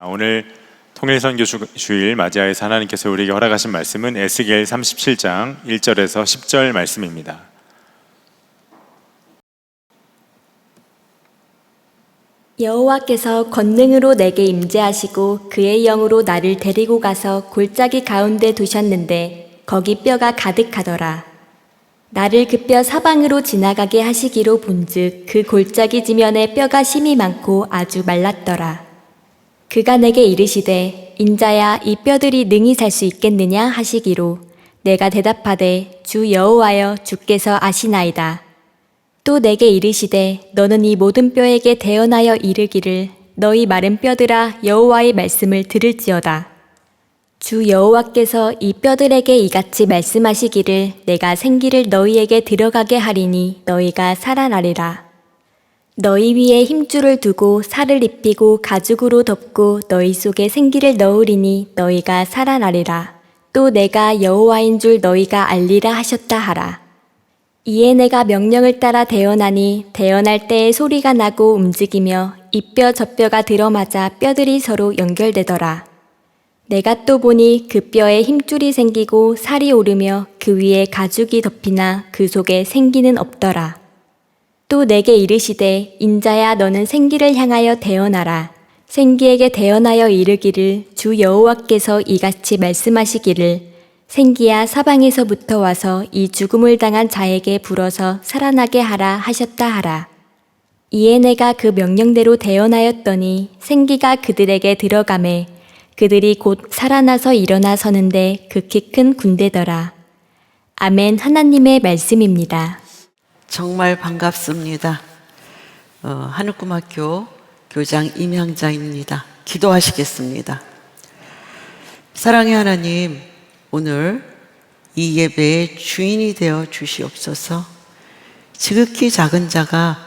오늘 통일선교 주일 맞이하여서 하나님께서 우리에게 허락하신 말씀은 에스겔 37장 1절에서 10절 말씀입니다. 여호와께서 권능으로 내게 임재하시고 그의 영으로 나를 데리고 가서 골짜기 가운데 두셨는데 거기 뼈가 가득하더라. 나를 그 뼈 사방으로 지나가게 하시기로 본즉 그 골짜기 지면에 뼈가 심이 많고 아주 말랐더라. 그가 내게 이르시되 인자야 이 뼈들이 능히 살 수 있겠느냐 하시기로 내가 대답하되 주 여호와여 주께서 아시나이다. 또 내게 이르시되 너는 이 모든 뼈에게 대언하여 이르기를 너희 마른 뼈들아 여호와의 말씀을 들을지어다. 주 여호와께서 이 뼈들에게 이같이 말씀하시기를 내가 생기를 너희에게 들어가게 하리니 너희가 살아나리라. 너희 위에 힘줄을 두고 살을 입히고 가죽으로 덮고 너희 속에 생기를 넣으리니 너희가 살아나리라. 또 내가 여호와인 줄 너희가 알리라 하셨다 하라. 이에 내가 명령을 따라 대언하니 대언할 때에 소리가 나고 움직이며 이 뼈 저 뼈가 들어맞아 뼈들이 서로 연결되더라. 내가 또 보니 그 뼈에 힘줄이 생기고 살이 오르며 그 위에 가죽이 덮이나 그 속에 생기는 없더라. 또 내게 이르시되 인자야 너는 생기를 향하여 대언하라. 생기에게 대언하여 이르기를 주 여호와께서 이같이 말씀하시기를 생기야 사방에서부터 와서 이 죽음을 당한 자에게 불어서 살아나게 하라 하셨다 하라. 이에 내가 그 명령대로 대언하였더니 생기가 그들에게 들어가매 그들이 곧 살아나서 일어나 서는데 극히 큰 군대더라. 아멘. 하나님의 말씀입니다. 정말 반갑습니다. 한옥금학교 교장 임향자입니다. 기도하시겠습니다. 사랑의 하나님, 오늘 이 예배의 주인이 되어 주시옵소서. 지극히 작은 자가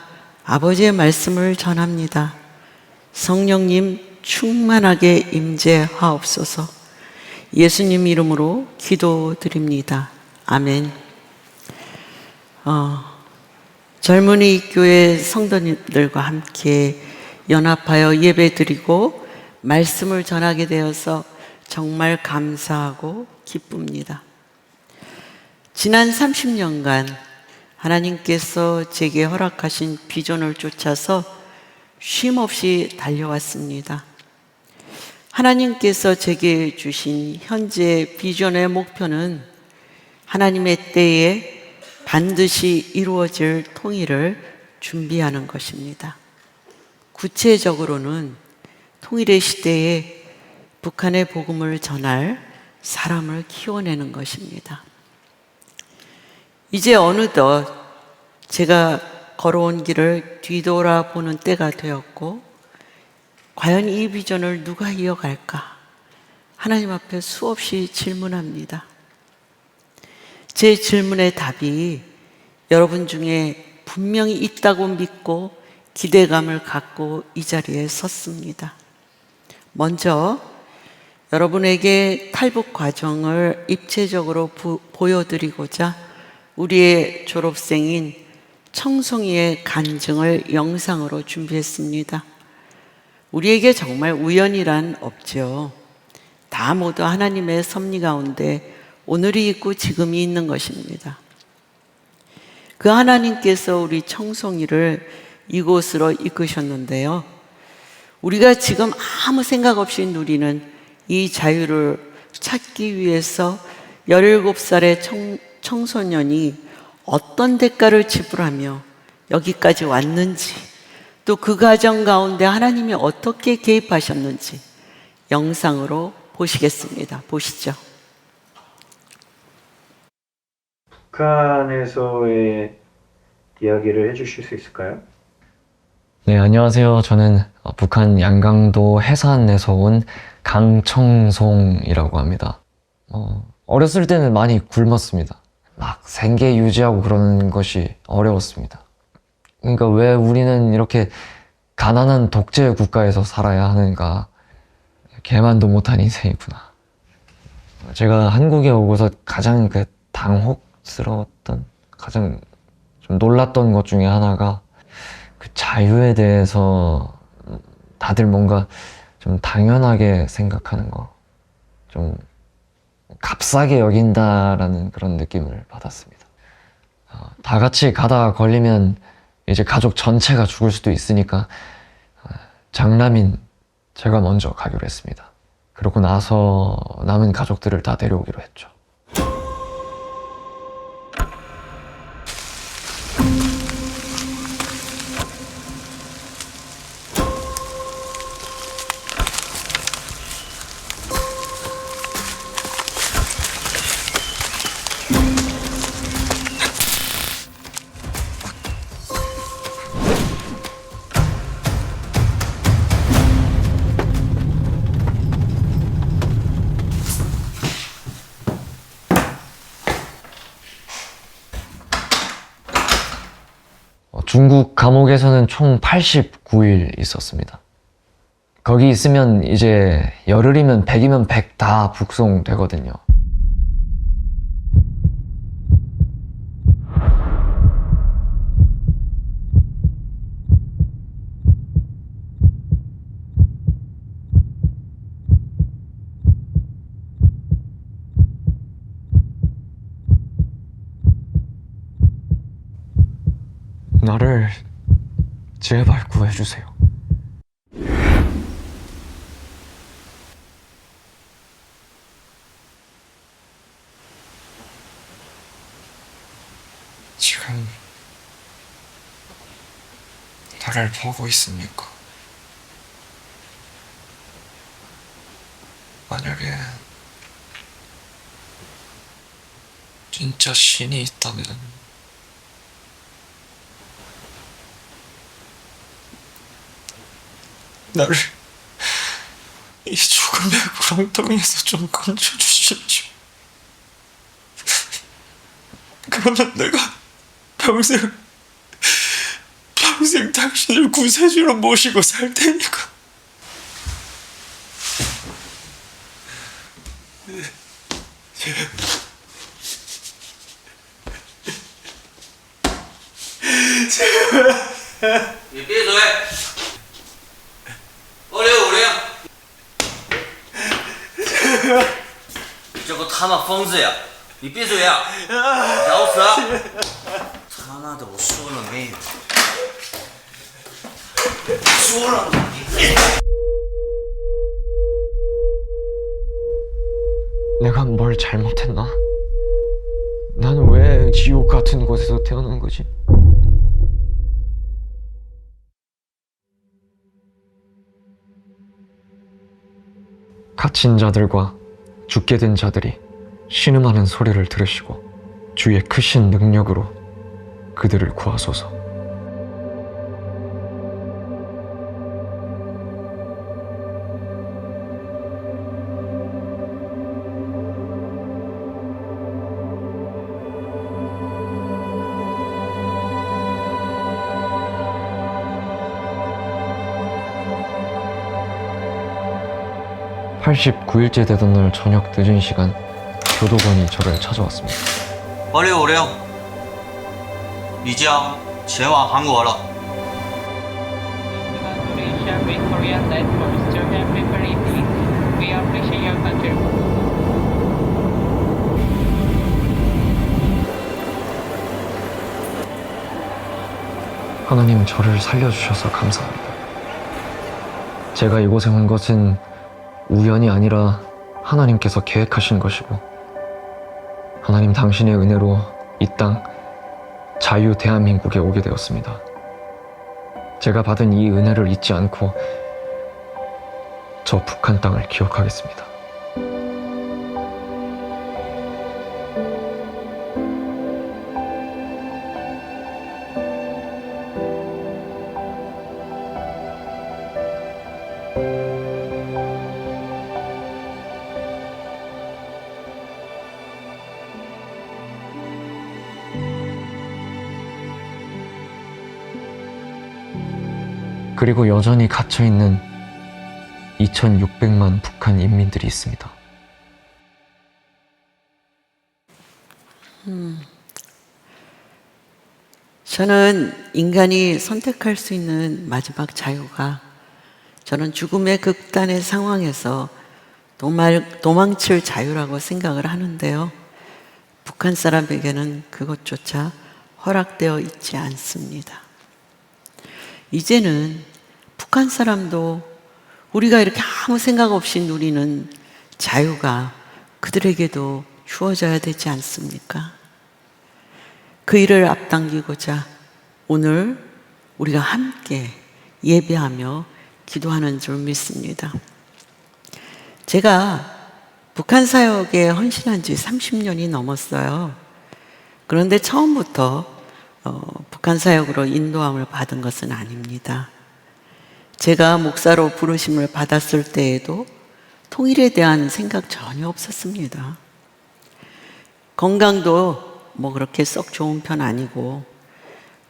아버지의 말씀을 전합니다. 성령님 충만하게 임재하옵소서. 예수님 이름으로 기도드립니다. 아멘. 젊은이 교회 성도님들과 함께 연합하여 예배드리고 말씀을 전하게 되어서 정말 감사하고 기쁩니다. 지난 30년간 하나님께서 제게 허락하신 비전을 쫓아서 쉼없이 달려왔습니다. 하나님께서 제게 주신 현재 비전의 목표는 하나님의 때에 반드시 이루어질 통일을 준비하는 것입니다. 구체적으로는 통일의 시대에 북한의 복음을 전할 사람을 키워내는 것입니다. 이제 어느덧 제가 걸어온 길을 뒤돌아보는 때가 되었고 과연 이 비전을 누가 이어갈까? 하나님 앞에 수없이 질문합니다. 제 질문의 답이 여러분 중에 분명히 있다고 믿고 기대감을 갖고 이 자리에 섰습니다. 먼저 여러분에게 탈북 과정을 입체적으로 보여드리고자 우리의 졸업생인 청송이의 간증을 영상으로 준비했습니다. 우리에게 정말 우연이란 없죠. 다 모두 하나님의 섭리 가운데 오늘이 있고 지금이 있는 것입니다. 그 하나님께서 우리 청송이를 이곳으로 이끄셨는데요. 우리가 지금 아무 생각 없이 누리는 이 자유를 찾기 위해서 17살의 청소년이 어떤 대가를 지불하며 여기까지 왔는지, 또 그 과정 가운데 하나님이 어떻게 개입하셨는지 영상으로 보시겠습니다. 보시죠. 북한에서의 이야기를 해주실 수 있을까요? 네, 안녕하세요. 저는 북한 양강도 해산에서 온 강청송이라고 합니다. 어렸을 때는 많이 굶었습니다. 막 생계 유지하고 그러는 것이 어려웠습니다. 그러니까 왜 우리는 이렇게 가난한 독재 국가에서 살아야 하는가? 개만도 못한 인생이구나. 제가 한국에 오고서 가장 당혹스러웠던, 가장 좀 놀랐던 것 중에 하나가 그 자유에 대해서 다들 뭔가 좀 당연하게 생각하는 거, 좀 값싸게 여긴다라는 그런 느낌을 받았습니다. 다 같이 가다가 걸리면 이제 가족 전체가 죽을 수도 있으니까 장남인 제가 먼저 가기로 했습니다. 그러고 나서 남은 가족들을 다 데려오기로 했죠. 중국 감옥에서는 총 89일 있었습니다. 거기 있으면 이제 열흘이면 100이면 100 다 북송되거든요. 나를 제발 구해주세요. 지금 나를 보고 있습니까? 만약에 진짜 신이 있다면 나를 이 죽음의 구렁텅이에서 좀 건져주십시오. 그러면 내가 평생 당신을 구세주로 모시고 살 테니까.你闭嘴！5656！你这个他妈疯子呀！你闭嘴呀！咬死！他妈的，我说了没有？说了没有？ 내가 뭘 잘못했나? 나는 왜 지옥 같은 곳에서 태어난 거지? 갇힌 자들과 죽게 된 자들이 신음하는 소리를 들으시고 주의 크신 능력으로 그들을 구하소서. (89일째) 되던 날 저녁 늦은 시간 교도관이 저를 찾아왔습니다. 5656！你将前往韩国了。 Congratulations, Victoria Light for Mr. Henry Parisi. We appreciate your contribution. 하나님, 저를 살려주셔서 감사합니다. 제가 이곳에 온 것은 우연이 아니라 하나님께서 계획하신 것이고, 하나님 당신의 은혜로 이 땅 자유 대한민국에 오게 되었습니다. 제가 받은 이 은혜를 잊지 않고 저 북한 땅을 기억하겠습니다. 그리고 여전히 갇혀있는 2,600만 북한 인민들이 있습니다. 저는 인간이 선택할 수 있는 마지막 자유가 저는 죽음의 극단의 상황에서 도망칠 자유라고 생각을 하는데요. 북한 사람에게는 그것조차 허락되어 있지 않습니다. 이제는 북한 사람도 우리가 이렇게 아무 생각 없이 누리는 자유가 그들에게도 주어져야 되지 않습니까? 그 일을 앞당기고자 오늘 우리가 함께 예배하며 기도하는 줄 믿습니다. 제가 북한 사역에 헌신한 지 30년이 넘었어요. 그런데 처음부터 북한 사역으로 인도함을 받은 것은 아닙니다. 제가 목사로 부르심을 받았을 때에도 통일에 대한 생각 전혀 없었습니다. 건강도 뭐 그렇게 썩 좋은 편 아니고,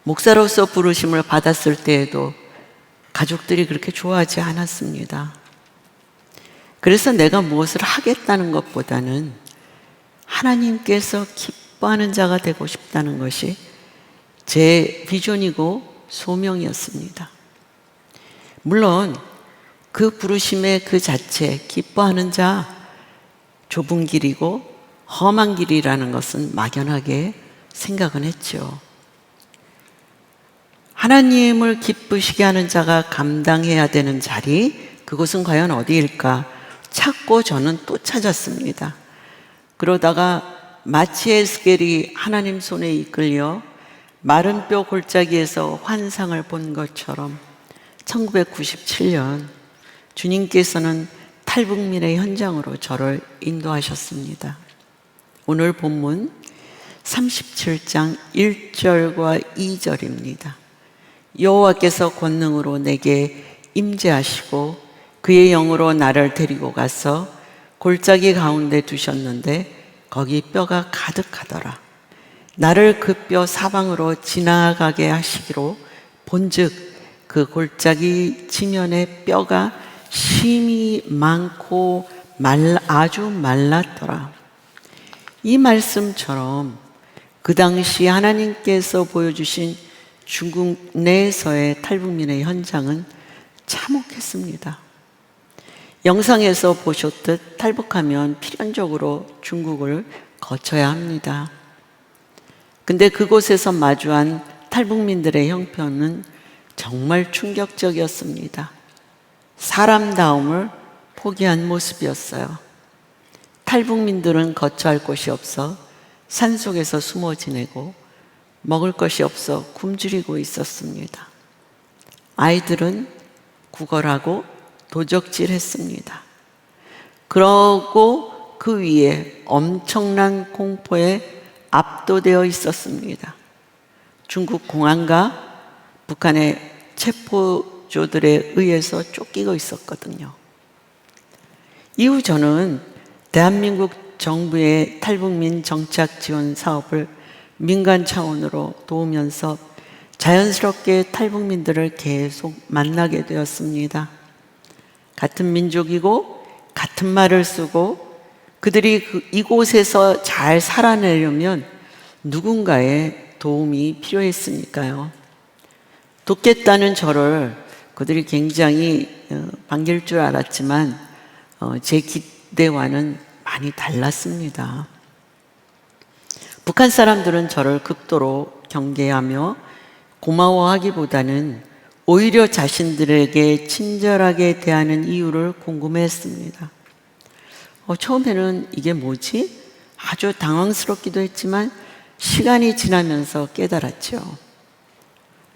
목사로서 부르심을 받았을 때에도 가족들이 그렇게 좋아하지 않았습니다. 그래서 내가 무엇을 하겠다는 것보다는 하나님께서 기뻐하는 자가 되고 싶다는 것이 제 비전이고 소명이었습니다. 물론 그 부르심의 그 자체, 기뻐하는 자, 좁은 길이고 험한 길이라는 것은 막연하게 생각은 했죠. 하나님을 기쁘시게 하는 자가 감당해야 되는 자리, 그곳은 과연 어디일까 찾고 저는 또 찾았습니다. 그러다가 마치 에스겔이 하나님 손에 이끌려 마른 뼈 골짜기에서 환상을 본 것처럼 1997년 주님께서는 탈북민의 현장으로 저를 인도하셨습니다. 오늘 본문 37장 1절과 2절입니다. 여호와께서 권능으로 내게 임재하시고 그의 영으로 나를 데리고 가서 골짜기 가운데 두셨는데 거기 뼈가 가득하더라. 나를 그 뼈 사방으로 지나가게 하시기로 본즉 그 골짜기 지면에 뼈가 심이 많고 아주 말랐더라. 이 말씀처럼 그 당시 하나님께서 보여주신 중국 내에서의 탈북민의 현장은 참혹했습니다. 영상에서 보셨듯 탈북하면 필연적으로 중국을 거쳐야 합니다. 근데 그곳에서 마주한 탈북민들의 형편은 정말 충격적이었습니다. 사람다움을 포기한 모습이었어요. 탈북민들은 거처할 곳이 없어 산속에서 숨어 지내고 먹을 것이 없어 굶주리고 있었습니다. 아이들은 구걸하고 도적질했습니다. 그러고 그 위에 엄청난 공포에 압도되어 있었습니다. 중국 공안과 북한의 체포조들에 의해서 쫓기고 있었거든요. 이후 저는 대한민국 정부의 탈북민 정착 지원 사업을 민간 차원으로 도우면서 자연스럽게 탈북민들을 계속 만나게 되었습니다. 같은 민족이고 같은 말을 쓰고 그들이 이곳에서 잘 살아내려면 누군가의 도움이 필요했으니까요. 돕겠다는 저를 그들이 굉장히 반길 줄 알았지만 제 기대와는 많이 달랐습니다. 북한 사람들은 저를 극도로 경계하며 고마워하기보다는 오히려 자신들에게 친절하게 대하는 이유를 궁금해했습니다. 처음에는 이게 뭐지? 아주 당황스럽기도 했지만 시간이 지나면서 깨달았죠.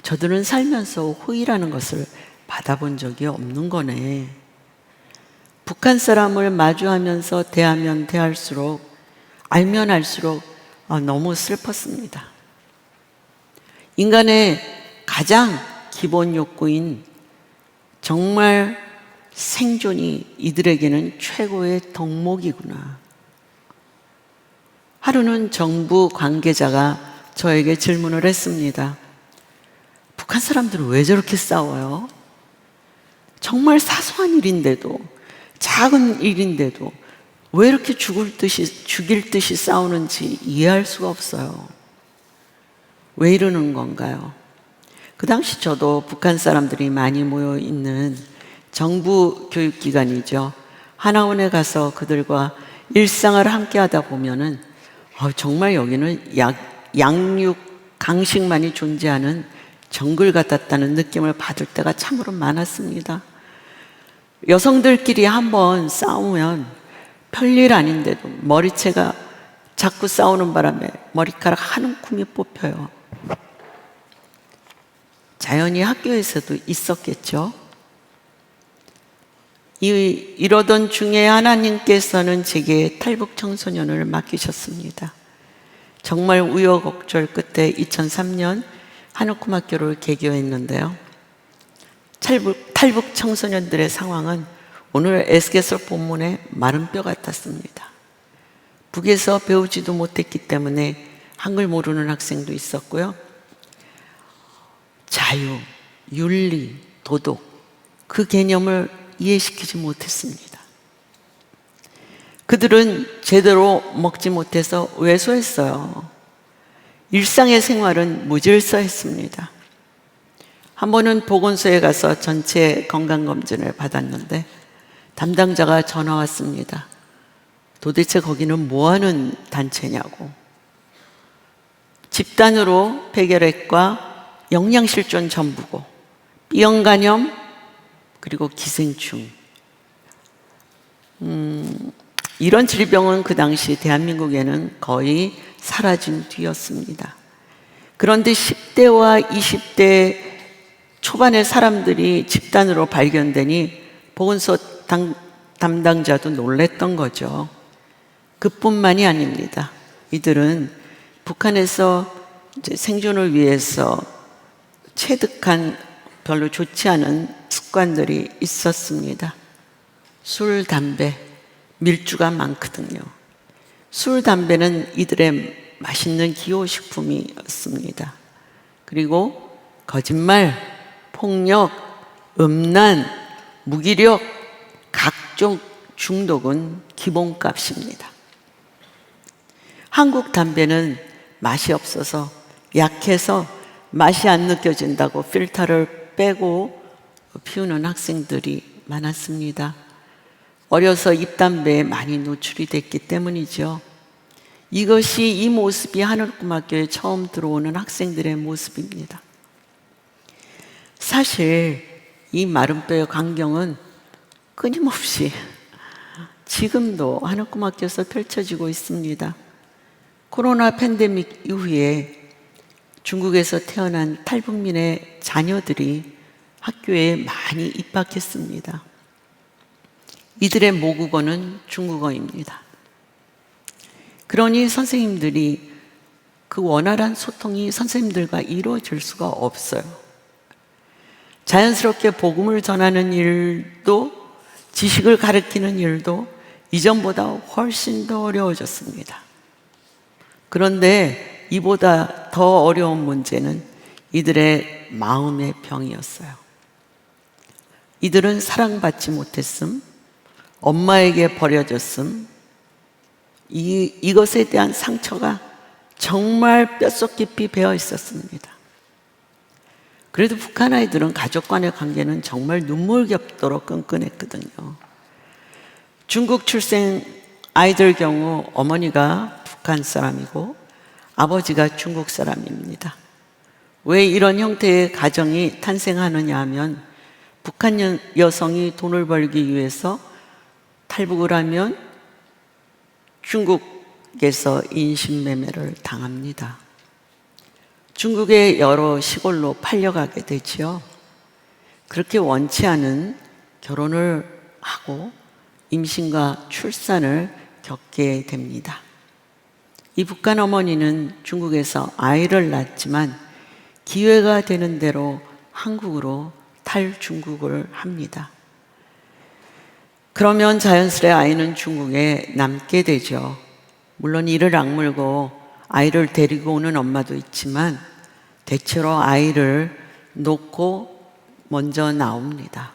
저들은 살면서 호의라는 것을 받아본 적이 없는 거네. 북한 사람을 마주하면서 대하면 대할수록 알면 알수록 너무 슬펐습니다. 인간의 가장 기본 욕구인 정말 생존이 이들에게는 최고의 덕목이구나. 하루는 정부 관계자가 저에게 질문을 했습니다. 북한 사람들은 왜 저렇게 싸워요? 정말 사소한 일인데도, 작은 일인데도 왜 이렇게 죽일 듯이 싸우는지 이해할 수가 없어요. 왜 이러는 건가요? 그 당시 저도 북한 사람들이 많이 모여 있는 정부 교육기관이죠. 하나원에 가서 그들과 일상을 함께 하다 보면은 정말 여기는 양육, 강식만이 존재하는 정글 같았다는 느낌을 받을 때가 참으로 많았습니다. 여성들끼리 한번 싸우면 별일 아닌데도 머리채가 자꾸 싸우는 바람에 머리카락 한 움큼이 뽑혀요. 자연히 학교에서도 있었겠죠. 이러던 중에 하나님께서는 제게 탈북 청소년을 맡기셨습니다. 정말 우여곡절 끝에 2003년 한옥kum학교를 개교했는데요. 탈북 청소년들의 상황은 오늘 에스겔서 본문의 마른 뼈 같았습니다. 북에서 배우지도 못했기 때문에 한글 모르는 학생도 있었고요. 자유, 윤리, 도덕 그 개념을 이해시키지 못했습니다. 그들은 제대로 먹지 못해서 왜소했어요. 일상의 생활은 무질서했습니다. 한 번은 보건소에 가서 전체 건강검진을 받았는데 담당자가 전화 왔습니다. 도대체 거기는 뭐하는 단체냐고. 집단으로 폐결핵과 영양실종 전부고 B형 간염 그리고 기생충. 이런 질병은 그 당시 대한민국에는 거의 사라진 뒤였습니다. 그런데 10대와 20대 초반의 사람들이 집단으로 발견되니 보건소 담당자도 놀랬던 거죠. 그뿐만이 아닙니다. 이들은 북한에서 이제 생존을 위해서 체득한 별로 좋지 않은 습관들이 있었습니다. 술, 담배, 밀주가 많거든요. 술, 담배는 이들의 맛있는 기호식품이었습니다. 그리고 거짓말, 폭력, 음란, 무기력, 각종 중독은 기본값입니다. 한국 담배는 맛이 없어서 약해서 맛이 안 느껴진다고 필터를 빼고 피우는 학생들이 많았습니다. 어려서 입담배에 많이 노출이 됐기 때문이죠. 이 모습이 하늘꿈학교에 처음 들어오는 학생들의 모습입니다. 사실 이 마른 뼈의 광경은 끊임없이 지금도 하늘꿈학교에서 펼쳐지고 있습니다. 코로나 팬데믹 이후에 중국에서 태어난 탈북민의 자녀들이 학교에 많이 입학했습니다. 이들의 모국어는 중국어입니다. 그러니 선생님들이 그 원활한 소통이 선생님들과 이루어질 수가 없어요. 자연스럽게 복음을 전하는 일도 지식을 가르치는 일도 이전보다 훨씬 더 어려워졌습니다. 그런데 이보다 더 어려운 문제는 이들의 마음의 병이었어요. 이들은 사랑받지 못했음, 엄마에게 버려졌음, 이것에 대한 상처가 정말 뼛속 깊이 배어 있었습니다. 그래도 북한 아이들은 가족 간의 관계는 정말 눈물겹도록 끈끈했거든요. 중국 출생 아이들 경우 어머니가 북한 사람이고 아버지가 중국 사람입니다. 왜 이런 형태의 가정이 탄생하느냐 하면 북한 여성이 돈을 벌기 위해서 탈북을 하면 중국에서 인신매매를 당합니다. 중국의 여러 시골로 팔려가게 되지요. 그렇게 원치 않은 결혼을 하고 임신과 출산을 겪게 됩니다. 이 북한 어머니는 중국에서 아이를 낳았지만 기회가 되는 대로 한국으로 탈중국을 합니다. 그러면 자연스레 아이는 중국에 남게 되죠. 물론 이를 악물고 아이를 데리고 오는 엄마도 있지만 대체로 아이를 놓고 먼저 나옵니다.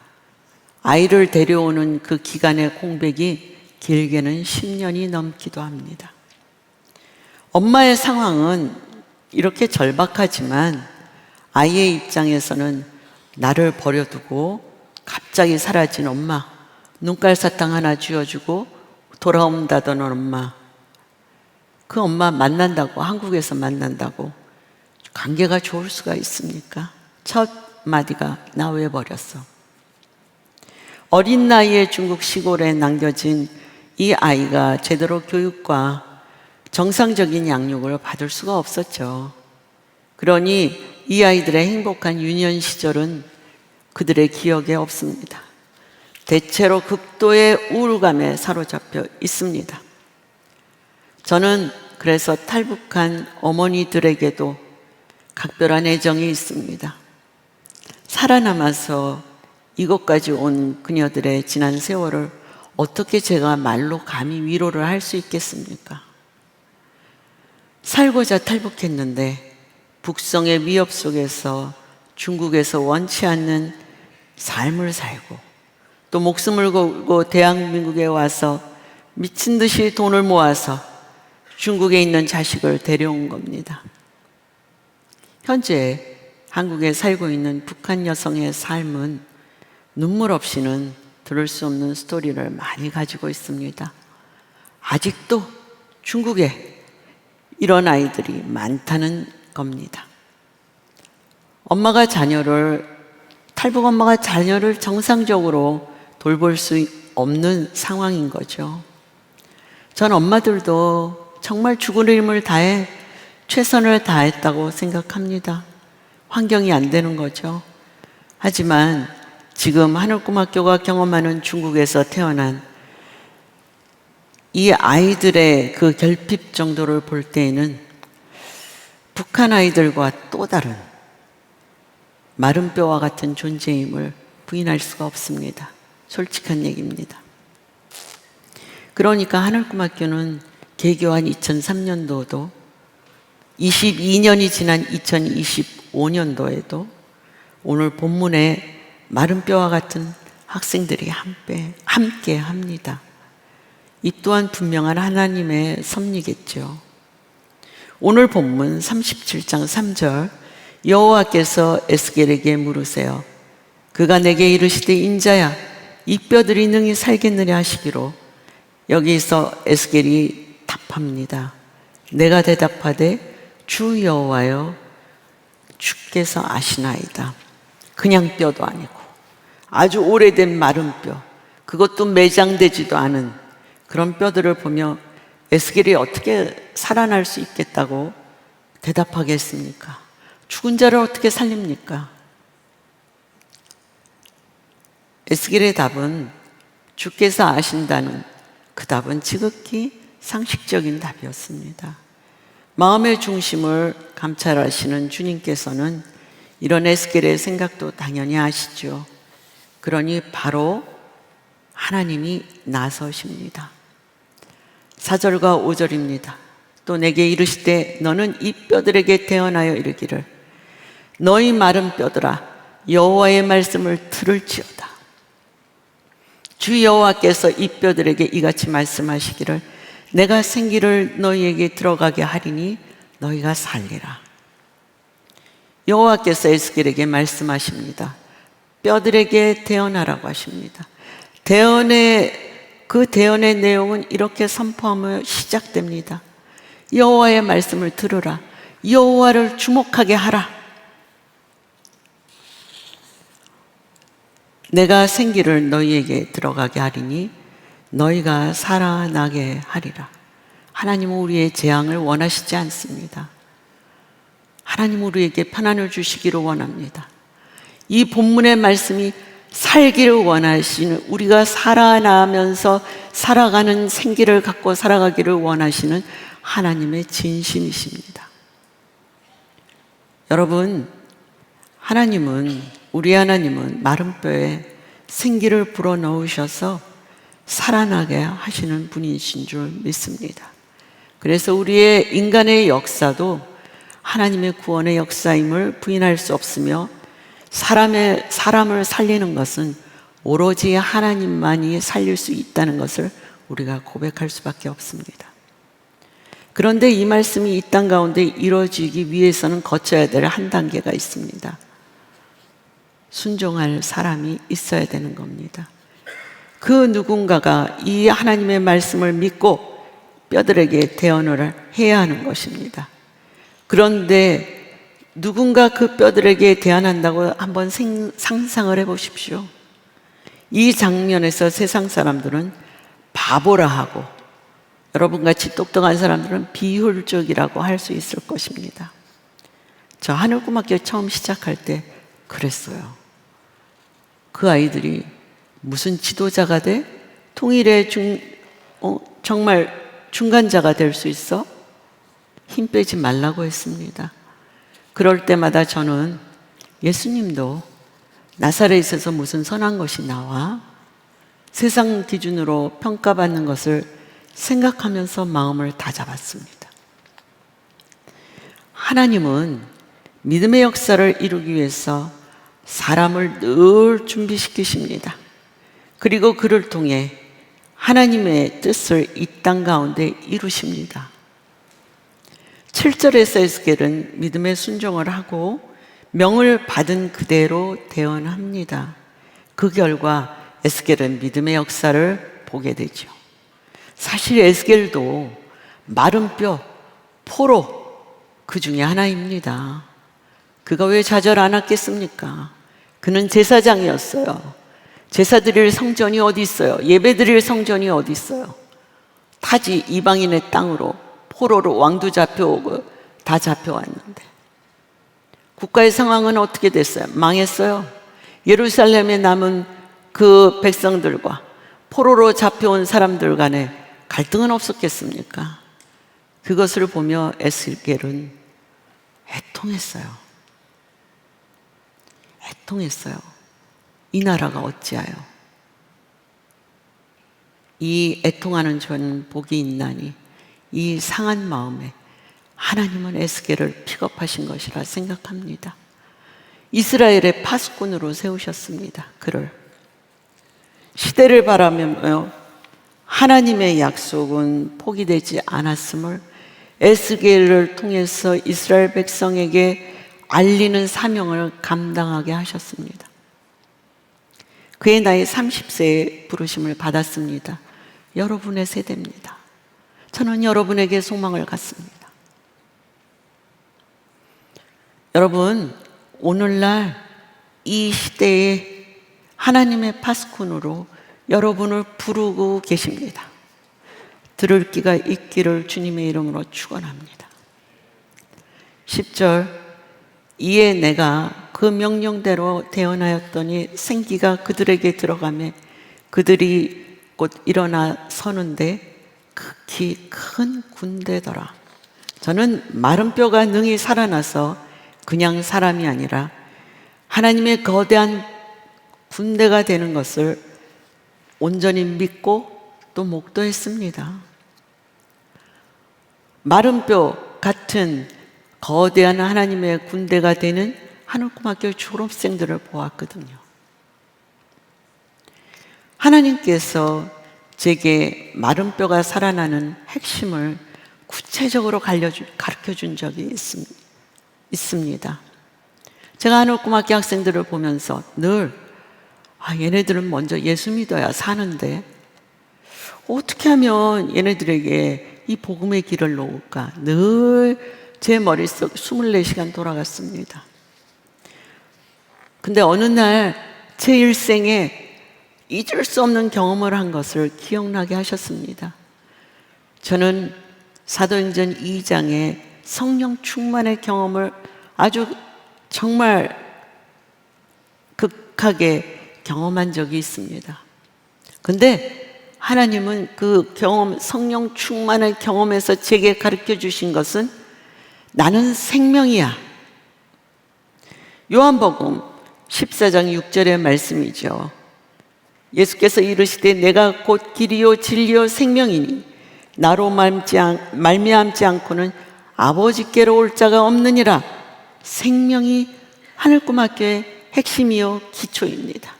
아이를 데려오는 그 기간의 공백이 길게는 10년이 넘기도 합니다. 엄마의 상황은 이렇게 절박하지만 아이의 입장에서는 나를 버려두고 갑자기 사라진 엄마, 눈깔 사탕 하나 쥐어주고 돌아온다던 엄마, 그 엄마 만난다고, 한국에서 만난다고 관계가 좋을 수가 있습니까? 첫 마디가 나와버렸어. 어린 나이에 중국 시골에 남겨진 이 아이가 제대로 교육과 정상적인 양육을 받을 수가 없었죠. 그러니 이 아이들의 행복한 유년 시절은 그들의 기억에 없습니다. 대체로 극도의 우울감에 사로잡혀 있습니다. 저는 그래서 탈북한 어머니들에게도 각별한 애정이 있습니다. 살아남아서 이곳까지 온 그녀들의 지난 세월을 어떻게 제가 말로 감히 위로를 할 수 있겠습니까? 살고자 탈북했는데 북성의 위협 속에서 중국에서 원치 않는 삶을 살고 또 목숨을 걸고 대한민국에 와서 미친 듯이 돈을 모아서 중국에 있는 자식을 데려온 겁니다. 현재 한국에 살고 있는 북한 여성의 삶은 눈물 없이는 들을 수 없는 스토리를 많이 가지고 있습니다. 아직도 중국에 이런 아이들이 많다는 겁니다. 탈북 엄마가 자녀를 정상적으로 돌볼 수 없는 상황인 거죠. 전 엄마들도 정말 죽을 힘을 다해 최선을 다했다고 생각합니다. 환경이 안 되는 거죠. 하지만 지금 하늘꿈학교가 경험하는 중국에서 태어난 이 아이들의 그 결핍 정도를 볼 때에는 북한 아이들과 또 다른 마른 뼈와 같은 존재임을 부인할 수가 없습니다. 솔직한 얘기입니다. 그러니까 하늘꿈학교는 개교한 2003년도도 22년이 지난 2025년도에도 오늘 본문에 마른 뼈와 같은 학생들이 함께 합니다. 이 또한 분명한 하나님의 섭리겠죠. 오늘 본문 37장 3절, 여호와께서 에스겔에게 물으세요. 그가 내게 이르시되 인자야 이 뼈들이 능히 살겠느냐 하시기로, 여기서 에스겔이 답합니다. 내가 대답하되 주 여호와여 주께서 아시나이다. 그냥 뼈도 아니고 아주 오래된 마른 뼈, 그것도 매장되지도 않은 그런 뼈들을 보며 에스겔이 어떻게 살아날 수 있겠다고 대답하겠습니까? 죽은 자를 어떻게 살립니까? 에스겔의 답은, 주께서 아신다는 그 답은 지극히 상식적인 답이었습니다. 마음의 중심을 감찰하시는 주님께서는 이런 에스겔의 생각도 당연히 아시죠. 그러니 바로 하나님이 나서십니다. 4절과 5절입니다. 또 내게 이르시되 너는 이 뼈들에게 대언하여 이르기를, 너희 마른 뼈들아 여호와의 말씀을 들을지어다. 주 여호와께서 이 뼈들에게 이같이 말씀하시기를, 내가 생기를 너희에게 들어가게 하리니 너희가 살리라. 여호와께서 에스겔에게 말씀하십니다. 뼈들에게 대언하라고 하십니다. 그 대언의 내용은 이렇게 선포하며 시작됩니다. 여호와의 말씀을 들으라. 여호와를 주목하게 하라. 내가 생기를 너희에게 들어가게 하리니 너희가 살아나게 하리라. 하나님은 우리의 재앙을 원하시지 않습니다. 하나님은 우리에게 편안을 주시기를 원합니다. 이 본문의 말씀이 살기를 원하시는, 우리가 살아나면서 살아가는 생기를 갖고 살아가기를 원하시는 하나님의 진심이십니다. 여러분, 우리 하나님은 마른 뼈에 생기를 불어넣으셔서 살아나게 하시는 분이신 줄 믿습니다. 그래서 우리의 인간의 역사도 하나님의 구원의 역사임을 부인할 수 없으며, 사람을 살리는 것은 오로지 하나님만이 살릴 수 있다는 것을 우리가 고백할 수밖에 없습니다. 그런데 이 말씀이 이 땅 가운데 이루어지기 위해서는 거쳐야 될 한 단계가 있습니다. 순종할 사람이 있어야 되는 겁니다. 그 누군가가 이 하나님의 말씀을 믿고 뼈들에게 대언을 해야 하는 것입니다. 그런데 누군가 그 뼈들에게 대언한다고 한번 상상을 해보십시오. 이 장면에서 세상 사람들은 바보라 하고 여러분같이 똑똑한 사람들은 비효율적이라고 할 수 있을 것입니다. 저 하늘꿈학교 처음 시작할 때 그랬어요. 그 아이들이 무슨 지도자가 돼? 통일의 정말 중간자가 될 수 있어? 힘 빼지 말라고 했습니다. 그럴 때마다 저는 예수님도 나사렛에서 무슨 선한 것이 나와? 세상 기준으로 평가받는 것을 생각하면서 마음을 다잡았습니다. 하나님은 믿음의 역사를 이루기 위해서 사람을 늘 준비시키십니다. 그리고 그를 통해 하나님의 뜻을 이 땅 가운데 이루십니다. 7절에서 에스겔은 믿음의 순종을 하고 명을 받은 그대로 대언합니다. 그 결과 에스겔은 믿음의 역사를 보게 되죠. 사실 에스겔도 마른 뼈, 포로 그 중에 하나입니다. 그가 왜 좌절 안 했겠습니까? 그는 제사장이었어요. 제사 드릴 성전이 어디 있어요? 예배 드릴 성전이 어디 있어요? 타지 이방인의 땅으로 포로로 왕도 잡혀오고 다 잡혀왔는데 국가의 상황은 어떻게 됐어요? 망했어요. 예루살렘에 남은 그 백성들과 포로로 잡혀온 사람들 간에 갈등은 없었겠습니까? 그것을 보며 에스겔은 애통했어요. 애통했어요. 이 나라가 어찌하여 이 애통하는 전 복이 있나니 이 상한 마음에 하나님은 에스겔을 픽업하신 것이라 생각합니다. 이스라엘의 파수꾼으로 세우셨습니다. 그를 시대를 바라며 하나님의 약속은 포기되지 않았음을 에스겔을 통해서 이스라엘 백성에게 알리는 사명을 감당하게 하셨습니다. 그의 나이 30세에 부르심을 받았습니다. 여러분의 세대입니다. 저는 여러분에게 소망을 갖습니다. 여러분, 오늘날 이 시대에 하나님의 파수꾼으로 여러분을 부르고 계십니다. 들을 귀가 있기를 주님의 이름으로 축원합니다. 10절 이에 내가 그 명령대로 대언하였더니 생기가 그들에게 들어가매 그들이 곧 일어나 서는데 극히 큰 군대더라. 저는 마른 뼈가 능히 살아나서 그냥 사람이 아니라 하나님의 거대한 군대가 되는 것을 온전히 믿고 또 목도했습니다. 마른 뼈 같은 거대한 하나님의 군대가 되는 하늘꿈학교 졸업생들을 보았거든요. 하나님께서 제게 마른 뼈가 살아나는 핵심을 구체적으로 가르쳐 준 적이 있습니다. 제가 하늘꿈학교 학생들을 보면서 늘 얘네들은 먼저 예수 믿어야 사는데 어떻게 하면 얘네들에게 이 복음의 길을 놓을까 늘 제 머릿속 24시간 돌아갔습니다. 근데 어느 날 제 일생에 잊을 수 없는 경험을 한 것을 기억나게 하셨습니다. 저는 사도행전 2장의 성령 충만의 경험을 아주 정말 극하게 경험한 적이 있습니다. 근데 하나님은 그 경험, 성령 충만의 경험에서 제게 가르쳐 주신 것은 나는 생명이야. 요한복음 14장 6절의 말씀이죠. 예수께서 이르시되 내가 곧 길이요 진리요 생명이니 나로 말미암지 않고는 아버지께로 올 자가 없느니라. 생명이 하늘꿈학교의 핵심이요 기초입니다.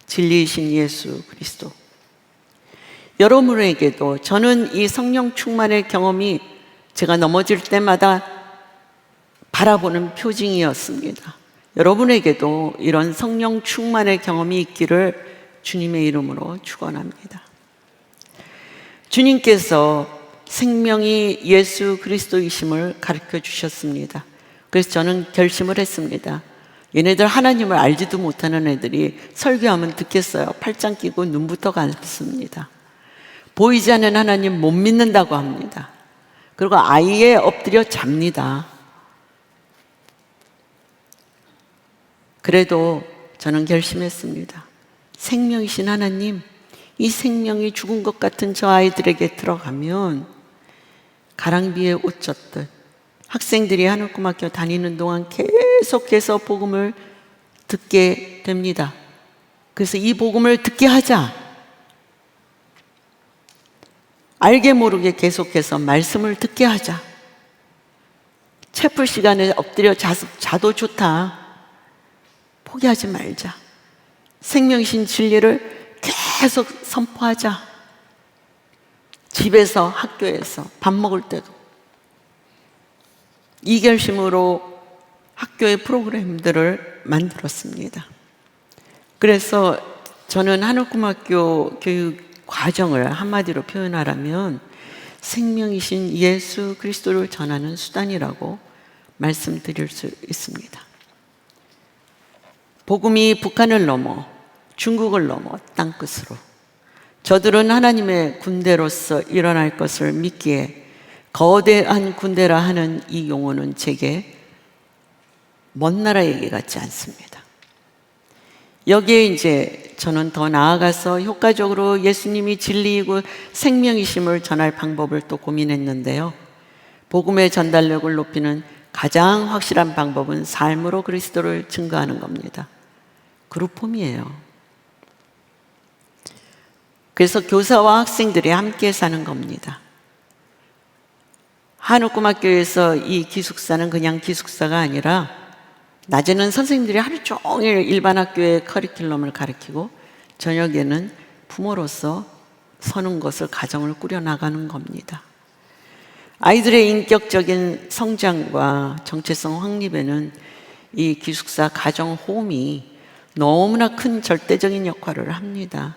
진리이신 예수 그리스도. 여러분에게도 저는 이 성령 충만의 경험이 제가 넘어질 때마다 바라보는 표징이었습니다. 여러분에게도 이런 성령 충만의 경험이 있기를 주님의 이름으로 축원합니다. 주님께서 생명이 예수 그리스도이심을 가르쳐 주셨습니다. 그래서 저는 결심을 했습니다. 얘네들 하나님을 알지도 못하는 애들이 설교하면 듣겠어요. 팔짱 끼고 눈부터 감습니다. 보이지 않는 하나님 못 믿는다고 합니다. 그리고 아예 엎드려 잡니다. 그래도 저는 결심했습니다. 생명이신 하나님, 이 생명이 죽은 것 같은 저 아이들에게 들어가면 가랑비에 옷 젖듯 학생들이 한울고등학교 다니는 동안 계속해서 복음을 듣게 됩니다. 그래서 이 복음을 듣게 하자. 알게 모르게 계속해서 말씀을 듣게 하자. 채플 시간에 엎드려 자도 좋다. 포기하지 말자. 생명이신 진리를 계속 선포하자. 집에서, 학교에서, 밥 먹을 때도. 이 결심으로 학교의 프로그램들을 만들었습니다. 그래서 저는 한울고등학교 교육 과정을 한마디로 표현하라면 생명이신 예수 그리스도를 전하는 수단이라고 말씀드릴 수 있습니다. 복음이 북한을 넘어 중국을 넘어 땅끝으로 저들은 하나님의 군대로서 일어날 것을 믿기에 거대한 군대라 하는 이 용어는 제게 먼 나라 얘기 같지 않습니다. 여기에 이제 저는 더 나아가서 효과적으로 예수님이 진리이고 생명이심을 전할 방법을 또 고민했는데요. 복음의 전달력을 높이는 가장 확실한 방법은 삶으로 그리스도를 증거하는 겁니다. 그룹홈이에요. 그래서 교사와 학생들이 함께 사는 겁니다. 한울고등학교에서 이 기숙사는 그냥 기숙사가 아니라 낮에는 선생님들이 하루 종일 일반 학교의 커리큘럼을 가르치고 저녁에는 부모로서 서는 것을 가정을 꾸려나가는 겁니다. 아이들의 인격적인 성장과 정체성 확립에는 이 기숙사 가정 홈이 너무나 큰 절대적인 역할을 합니다.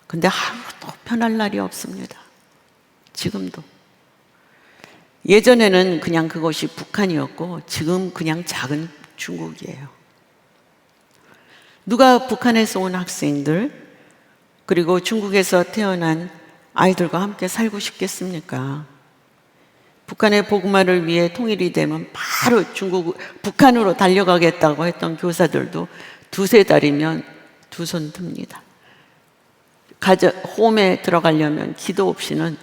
근데 하루도 편할 날이 없습니다. 지금도. 예전에는 그냥 그것이 북한이었고 지금 그냥 작은 중국이에요. 누가 북한에서 온 학생들 그리고 중국에서 태어난 아이들과 함께 살고 싶겠습니까? 북한의 복음화를 위해 통일이 되면 바로 북한으로 달려가겠다고 했던 교사들도 두세 달이면 두 손 듭니다. 홈에 들어가려면 기도 없이는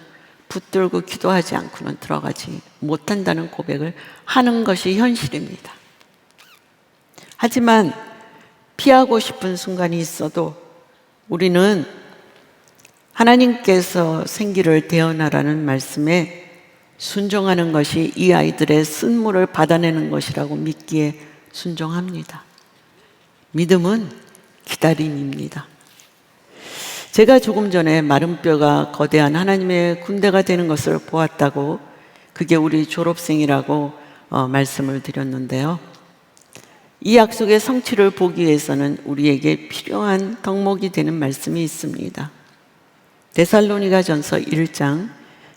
붙들고 기도하지 않고는 들어가지 못한다는 고백을 하는 것이 현실입니다. 하지만 피하고 싶은 순간이 있어도 우리는 하나님께서 생기를 대언하라는 말씀에 순종하는 것이 이 아이들의 쓴물을 받아내는 것이라고 믿기에 순종합니다. 믿음은 기다림입니다. 제가 조금 전에 마른 뼈가 거대한 하나님의 군대가 되는 것을 보았다고 그게 우리 졸업생이라고 말씀을 드렸는데요. 이 약속의 성취를 보기 위해서는 우리에게 필요한 덕목이 되는 말씀이 있습니다. 데살로니가전서 1장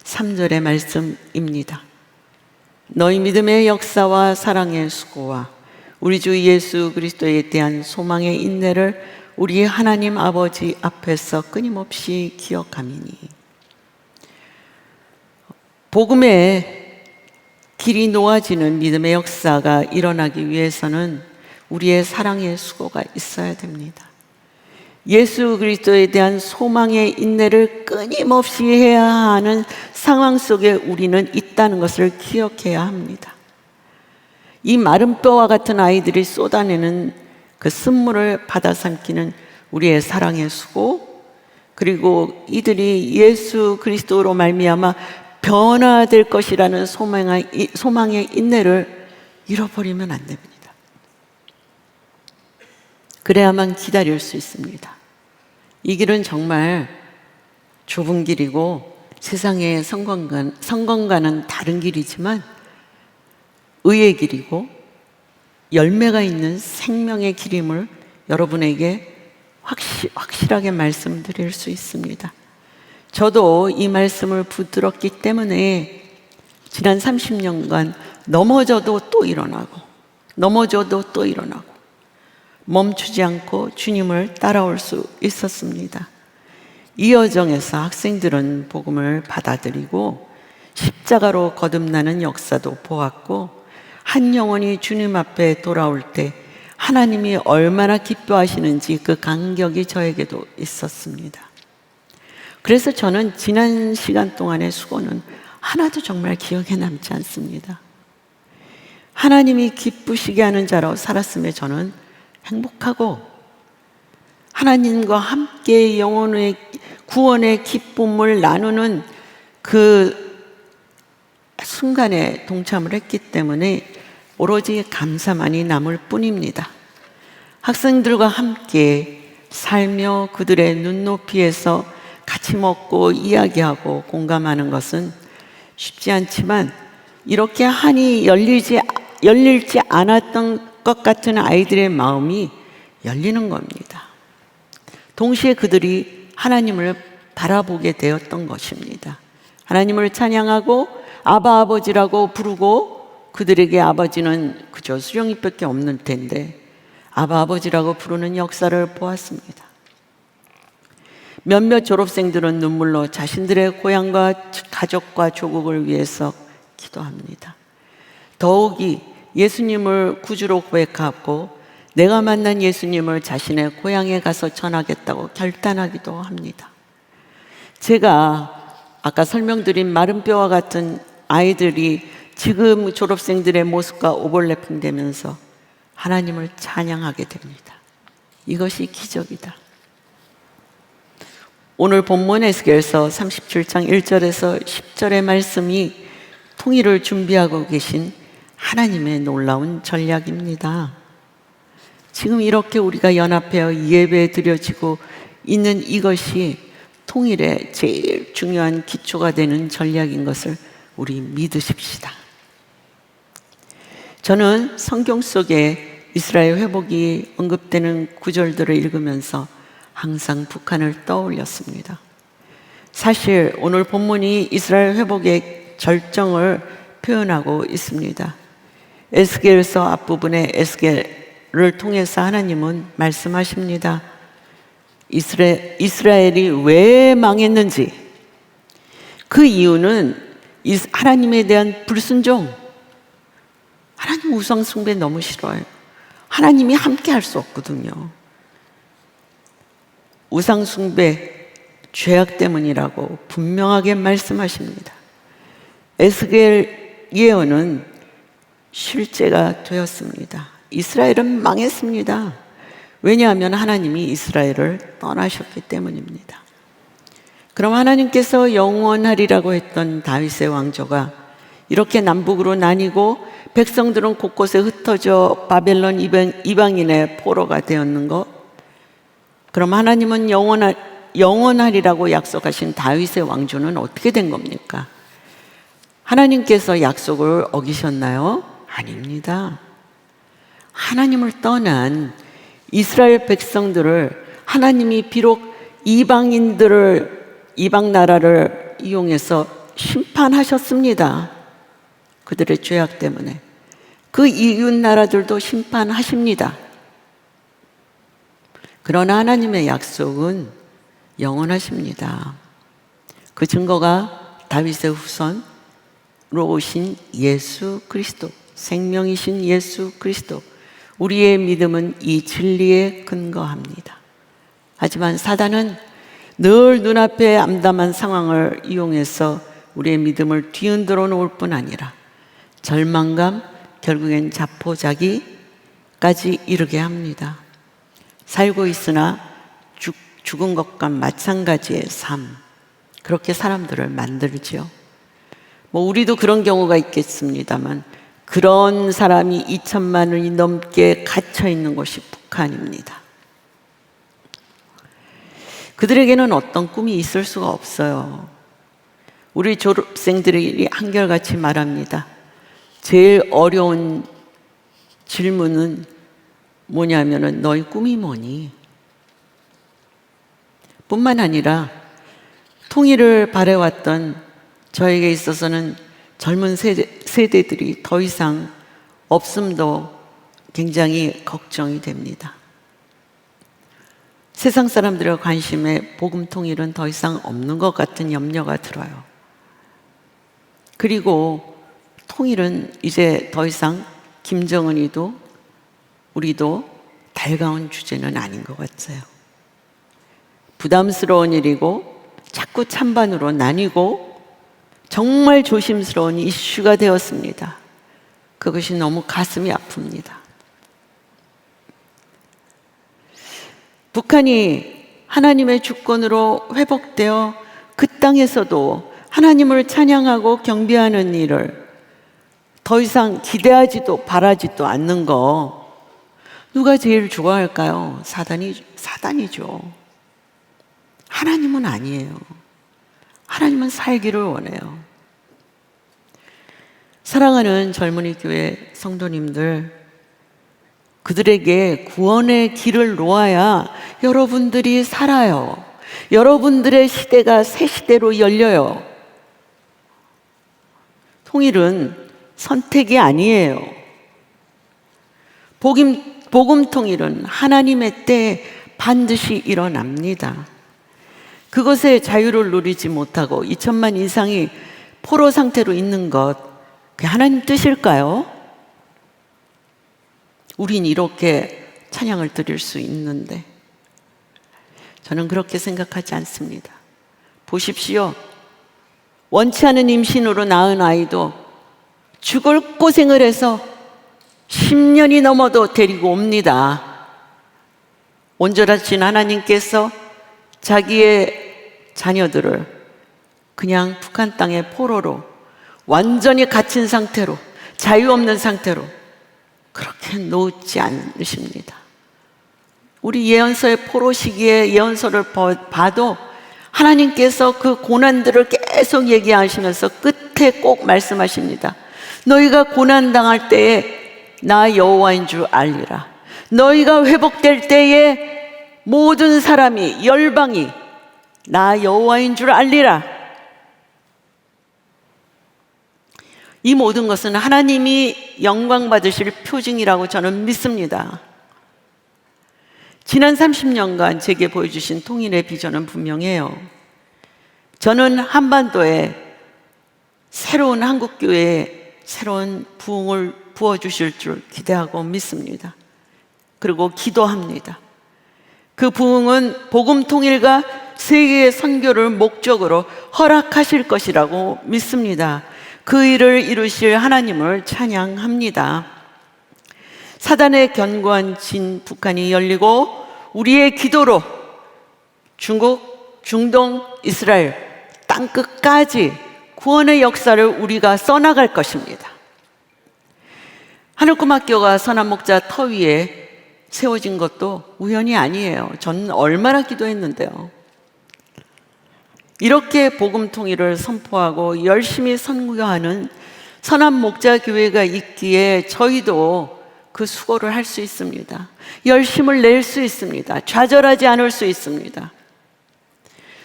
3절의 말씀입니다. 너희 믿음의 역사와 사랑의 수고와 우리 주 예수 그리스도에 대한 소망의 인내를 우리 하나님 아버지 앞에서 끊임없이 기억함이니. 복음의 길이 놓아지는 믿음의 역사가 일어나기 위해서는 우리의 사랑의 수고가 있어야 됩니다. 예수 그리스도에 대한 소망의 인내를 끊임없이 해야 하는 상황 속에 우리는 있다는 것을 기억해야 합니다. 이 마른 뼈와 같은 아이들이 쏟아내는 그 쓴물을 받아 삼키는 우리의 사랑의 수고, 그리고 이들이 예수 그리스도로 말미암아 변화될 것이라는 소망의 인내를 잃어버리면 안 됩니다. 그래야만 기다릴 수 있습니다. 이 길은 정말 좁은 길이고 세상의 성공과는 다른 길이지만 의의 길이고 열매가 있는 생명의 길임을 여러분에게 확실하게 말씀드릴 수 있습니다. 저도 이 말씀을 붙들었기 때문에 지난 30년간 넘어져도 또 일어나고 넘어져도 또 일어나고 멈추지 않고 주님을 따라올 수 있었습니다. 이 여정에서 학생들은 복음을 받아들이고 십자가로 거듭나는 역사도 보았고, 한 영혼이 주님 앞에 돌아올 때 하나님이 얼마나 기뻐하시는지 그 감격이 저에게도 있었습니다. 그래서 저는 지난 시간 동안의 수고는 하나도 정말 기억에 남지 않습니다. 하나님이 기쁘시게 하는 자로 살았음에 저는 행복하고, 하나님과 함께 영혼의 구원의 기쁨을 나누는 그 순간에 동참을 했기 때문에 오로지 감사만이 남을 뿐입니다. 학생들과 함께 살며 그들의 눈높이에서 같이 먹고 이야기하고 공감하는 것은 쉽지 않지만, 이렇게 한이 열릴지 않았던 것 같은 아이들의 마음이 열리는 겁니다. 동시에 그들이 하나님을 바라보게 되었던 것입니다. 하나님을 찬양하고 아바 아버지라고 부르고, 그들에게 아버지는 그저 수령이밖에 없는 텐데 아바 아버지라고 부르는 역사를 보았습니다. 몇몇 졸업생들은 눈물로 자신들의 고향과 가족과 조국을 위해서 기도합니다. 더욱이 예수님을 구주로 고백하고 내가 만난 예수님을 자신의 고향에 가서 전하겠다고 결단하기도 합니다. 제가 아까 설명드린 마른 뼈와 같은 아이들이 지금 졸업생들의 모습과 오버래핑 되면서 하나님을 찬양하게 됩니다. 이것이 기적이다. 오늘 본문 에스겔서 37장 1절에서 10절의 말씀이 통일을 준비하고 계신 하나님의 놀라운 전략입니다. 지금 이렇게 우리가 연합하여 예배 드려지고 있는 이것이 통일의 제일 중요한 기초가 되는 전략인 것을 우리 믿으십시다. 저는 성경 속에 이스라엘 회복이 언급되는 구절들을 읽으면서 항상 북한을 떠올렸습니다. 사실 오늘 본문이 이스라엘 회복의 절정을 표현하고 있습니다. 에스겔서 앞부분에 에스겔을 통해서 하나님은 말씀하십니다. 이스라엘이 왜 망했는지, 그 이유는 하나님에 대한 불순종, 하나님 우상 숭배 너무 싫어요. 하나님이 함께 할 수 없거든요. 우상 숭배 죄악 때문이라고 분명하게 말씀하십니다. 에스겔 예언은 실제가 되었습니다. 이스라엘은 망했습니다. 왜냐하면 하나님이 이스라엘을 떠나셨기 때문입니다. 그럼 하나님께서 영원하리라고 했던 다윗의 왕조가 이렇게 남북으로 나뉘고 백성들은 곳곳에 흩어져 바벨론 이방인의 포로가 되었는 것, 그럼 하나님은 영원하리라고 약속하신 다윗의 왕조는 어떻게 된 겁니까? 하나님께서 약속을 어기셨나요? 아닙니다. 하나님을 떠난 이스라엘 백성들을 하나님이 비록 이방 나라를 이용해서 심판하셨습니다. 그들의 죄악 때문에. 그 이웃 나라들도 심판하십니다. 그러나 하나님의 약속은 영원하십니다. 그 증거가 다윗의 후손으로 오신 예수 그리스도, 생명이신 예수 그리스도. 우리의 믿음은 이 진리에 근거합니다. 하지만 사단은 늘 눈앞에 암담한 상황을 이용해서 우리의 믿음을 뒤흔들어 놓을 뿐 아니라 절망감, 결국엔 자포자기까지 이르게 합니다. 살고 있으나 죽은 것과 마찬가지의 삶, 그렇게 사람들을 만들지요. 우리도 그런 경우가 있겠습니다만, 그런 사람이 2천만이 넘게 갇혀 있는 곳이 북한입니다. 그들에게는 어떤 꿈이 있을 수가 없어요. 우리 졸업생들이 한결같이 말합니다. 제일 어려운 질문은 뭐냐면은 너희 꿈이 뭐니? 뿐만 아니라 통일을 바래왔던 저에게 있어서는 젊은 세대들이 더 이상 없음도 굉장히 걱정이 됩니다. 세상 사람들의 관심에 복음 통일은 더 이상 없는 것 같은 염려가 들어요. 그리고 통일은 이제 더 이상 김정은이도 우리도 달가운 주제는 아닌 것 같아요. 부담스러운 일이고 자꾸 찬반으로 나뉘고 정말 조심스러운 이슈가 되었습니다. 그것이 너무 가슴이 아픕니다. 북한이 하나님의 주권으로 회복되어 그 땅에서도 하나님을 찬양하고 경배하는 일을 더 이상 기대하지도 바라지도 않는 거 누가 제일 좋아할까요? 사단이죠. 하나님은 아니에요. 하나님은 살기를 원해요. 사랑하는 젊은이 교회 성도님들, 그들에게 구원의 길을 놓아야 여러분들이 살아요. 여러분들의 시대가 새 시대로 열려요. 통일은 선택이 아니에요. 복음 통일은 하나님의 때에 반드시 일어납니다. 그것의 자유를 누리지 못하고 2천만 이상이 포로 상태로 있는 것, 그게 하나님 뜻일까요? 우린 이렇게 찬양을 드릴 수 있는데 저는 그렇게 생각하지 않습니다. 보십시오. 원치 않은 임신으로 낳은 아이도 죽을 고생을 해서 10년이 넘어도 데리고 옵니다. 온전하신 하나님께서 자기의 자녀들을 그냥 북한 땅의 포로로 완전히 갇힌 상태로, 자유 없는 상태로 그렇게 놓지 않으십니다. 우리 예언서의 포로 시기의 예언서를 봐도 하나님께서 그 고난들을 계속 얘기하시면서 끝에 꼭 말씀하십니다. 너희가 고난당할 때에 나 여호와인 줄 알리라. 너희가 회복될 때에 모든 사람이, 열방이 나 여호와인 줄 알리라. 이 모든 것은 하나님이 영광 받으실 표징이라고 저는 믿습니다. 지난 30년간 제게 보여주신 통일의 비전은 분명해요. 저는 한반도에 새로운 한국교회에 새로운 부흥을 부어주실 줄 기대하고 믿습니다. 그리고 기도합니다. 그 부흥은 복음 통일과 세계의 선교를 목적으로 허락하실 것이라고 믿습니다. 그 일을 이루실 하나님을 찬양합니다. 사단의 견고한 진 북한이 열리고 우리의 기도로 중국, 중동, 이스라엘 땅끝까지 구원의 역사를 우리가 써나갈 것입니다. 하늘꿈학교가 선한목자 터 위에 세워진 것도 우연이 아니에요. 저는 얼마나 기도했는데요. 이렇게 복음 통일을 선포하고 열심히 선교하는 선한목자교회가 있기에 저희도 그 수고를 할 수 있습니다. 열심을 낼 수 있습니다. 좌절하지 않을 수 있습니다.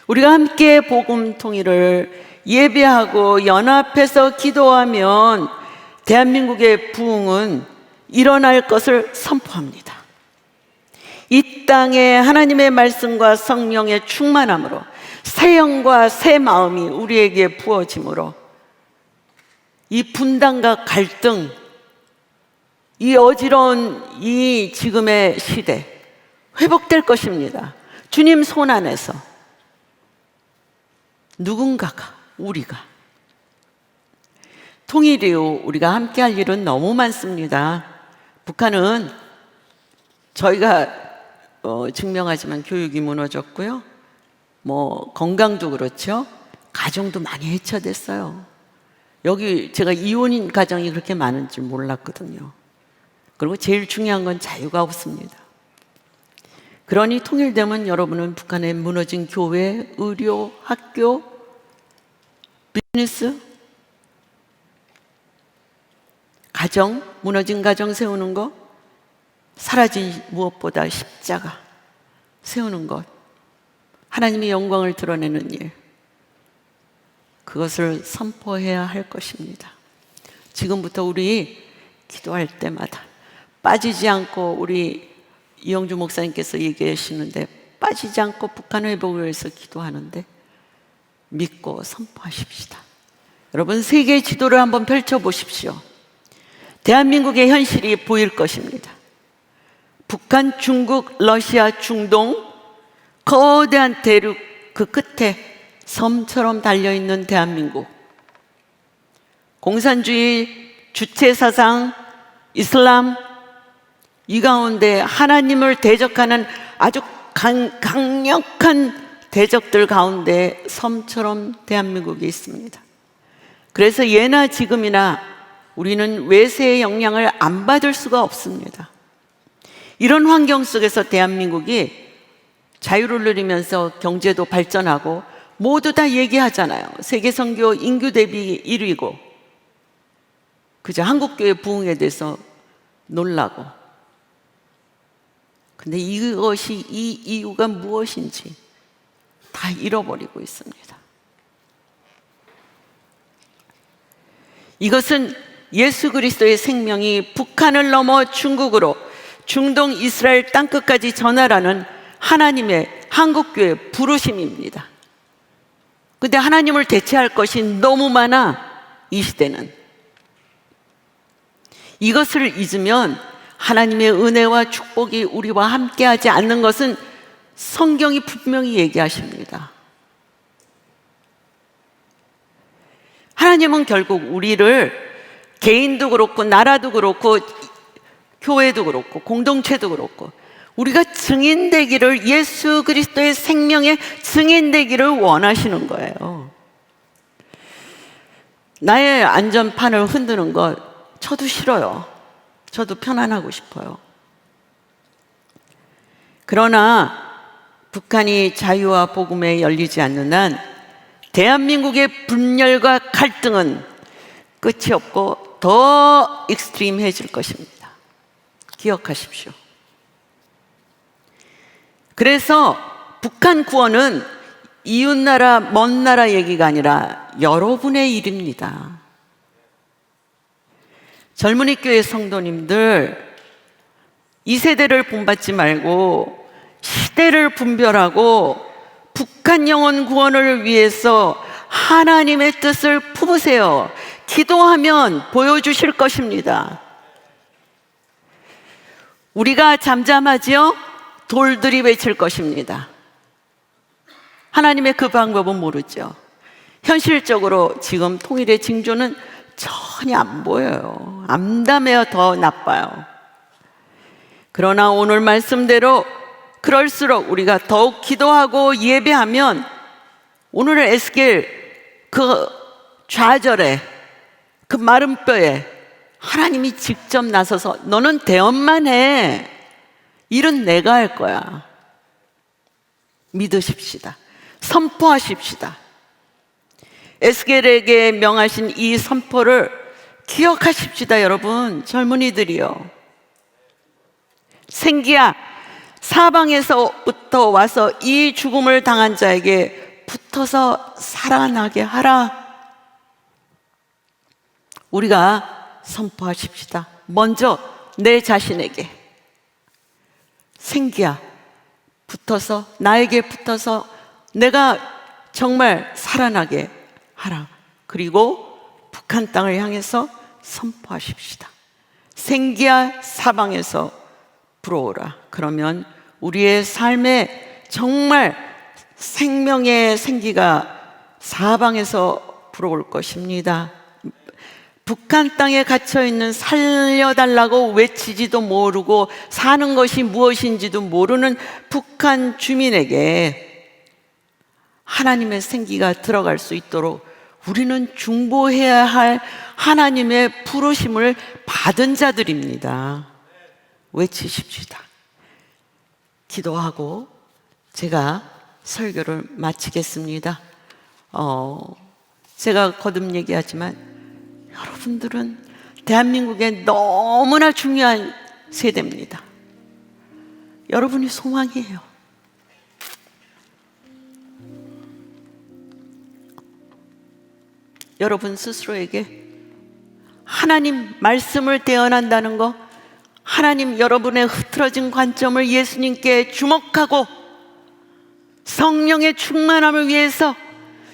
우리가 함께 복음 통일을 예배하고 연합해서 기도하면 대한민국의 부흥은 일어날 것을 선포합니다. 이 땅에 하나님의 말씀과 성령의 충만함으로 새 영과 새 마음이 우리에게 부어짐으로 이 분단과 갈등, 이 어지러운 이 지금의 시대 회복될 것입니다. 주님 손 안에서 누군가가, 우리가 통일 이후 우리가 함께 할 일은 너무 많습니다. 북한은 저희가 증명하지만 교육이 무너졌고요. 건강도 그렇죠. 가정도 많이 해체됐어요. 여기 제가 이혼인 가정이 그렇게 많은 줄 몰랐거든요. 그리고 제일 중요한 건 자유가 없습니다. 그러니 통일되면 여러분은 북한에 무너진 교회, 의료, 학교, 비즈니스, 가정, 무너진 가정 세우는 것, 사라진 무엇보다 십자가 세우는 것, 하나님의 영광을 드러내는 일, 그것을 선포해야 할 것입니다. 지금부터 우리 기도할 때마다 빠지지 않고, 우리 이영주 목사님께서 얘기하시는데, 빠지지 않고 북한 회복을 위해서 기도하는데 믿고 선포하십시다. 여러분, 세계 지도를 한번 펼쳐보십시오. 대한민국의 현실이 보일 것입니다. 북한, 중국, 러시아, 중동, 거대한 대륙 그 끝에 섬처럼 달려있는 대한민국, 공산주의, 주체사상, 이슬람, 이 가운데 하나님을 대적하는 아주 강력한 대적들 가운데 섬처럼 대한민국이 있습니다. 그래서 예나 지금이나 우리는 외세의 영향을 안 받을 수가 없습니다. 이런 환경 속에서 대한민국이 자유를 누리면서 경제도 발전하고, 모두 다 얘기하잖아요. 세계 선교 인구 대비 1위고, 그저 한국교회 부흥에 대해서 놀라고. 근데 이것이, 이 이유가 무엇인지 다 잃어버리고 있습니다. 이것은 예수 그리스도의 생명이 북한을 넘어 중국으로, 중동 이스라엘 땅끝까지 전하라는 하나님의 한국교회 부르심입니다. 근데 하나님을 대체할 것이 너무 많아, 이 시대는. 이것을 잊으면 하나님의 은혜와 축복이 우리와 함께하지 않는 것은 성경이 분명히 얘기하십니다. 하나님은 결국 우리를, 개인도 그렇고 나라도 그렇고 교회도 그렇고 공동체도 그렇고, 우리가 증인되기를, 예수 그리스도의 생명의 증인되기를 원하시는 거예요. 나의 안전판을 흔드는 것 저도 싫어요. 저도 편안하고 싶어요. 그러나 북한이 자유와 복음에 열리지 않는 한 대한민국의 분열과 갈등은 끝이 없고 더 익스트림해질 것입니다. 기억하십시오. 그래서 북한 구원은 이웃나라, 먼 나라 얘기가 아니라 여러분의 일입니다. 젊은이 교회 성도님들, 이 세대를 본받지 말고 시대를 분별하고 북한 영혼 구원을 위해서 하나님의 뜻을 품으세요. 기도하면 보여주실 것입니다. 우리가 잠잠하지요? 돌들이 외칠 것입니다. 하나님의 그 방법은 모르죠. 현실적으로 지금 통일의 징조는 전혀 안 보여요. 암담해야 더 나빠요. 그러나 오늘 말씀대로 그럴수록 우리가 더욱 기도하고 예배하면, 오늘 에스겔 그 좌절에, 그 마른 뼈에 하나님이 직접 나서서 너는 대언만 해, 일은 내가 할 거야, 믿으십시다. 선포하십시다. 에스겔에게 명하신 이 선포를 기억하십시다. 여러분, 젊은이들이요. 생기야, 사방에서부터 와서 이 죽음을 당한 자에게 붙어서 살아나게 하라. 우리가 선포하십시다. 먼저 내 자신에게, 생기야, 붙어서, 나에게 붙어서 내가 정말 살아나게 하라. 그리고 북한 땅을 향해서 선포하십시다. 생기야, 사방에서 불어오라. 그러면 우리의 삶에 정말 생명의 생기가 사방에서 불어올 것입니다. 북한 땅에 갇혀있는, 살려달라고 외치지도 모르고 사는 것이 무엇인지도 모르는 북한 주민에게 하나님의 생기가 들어갈 수 있도록 우리는 중보해야 할 하나님의 부르심을 받은 자들입니다. 외치십시다. 기도하고 제가 설교를 마치겠습니다. 제가 거듭 얘기하지만 여러분들은 대한민국에 너무나 중요한 세대입니다. 여러분이 소망이에요. 여러분 스스로에게 하나님 말씀을 대언한다는 거, 하나님 여러분의 흐트러진 관점을 예수님께 주목하고 성령의 충만함을 위해서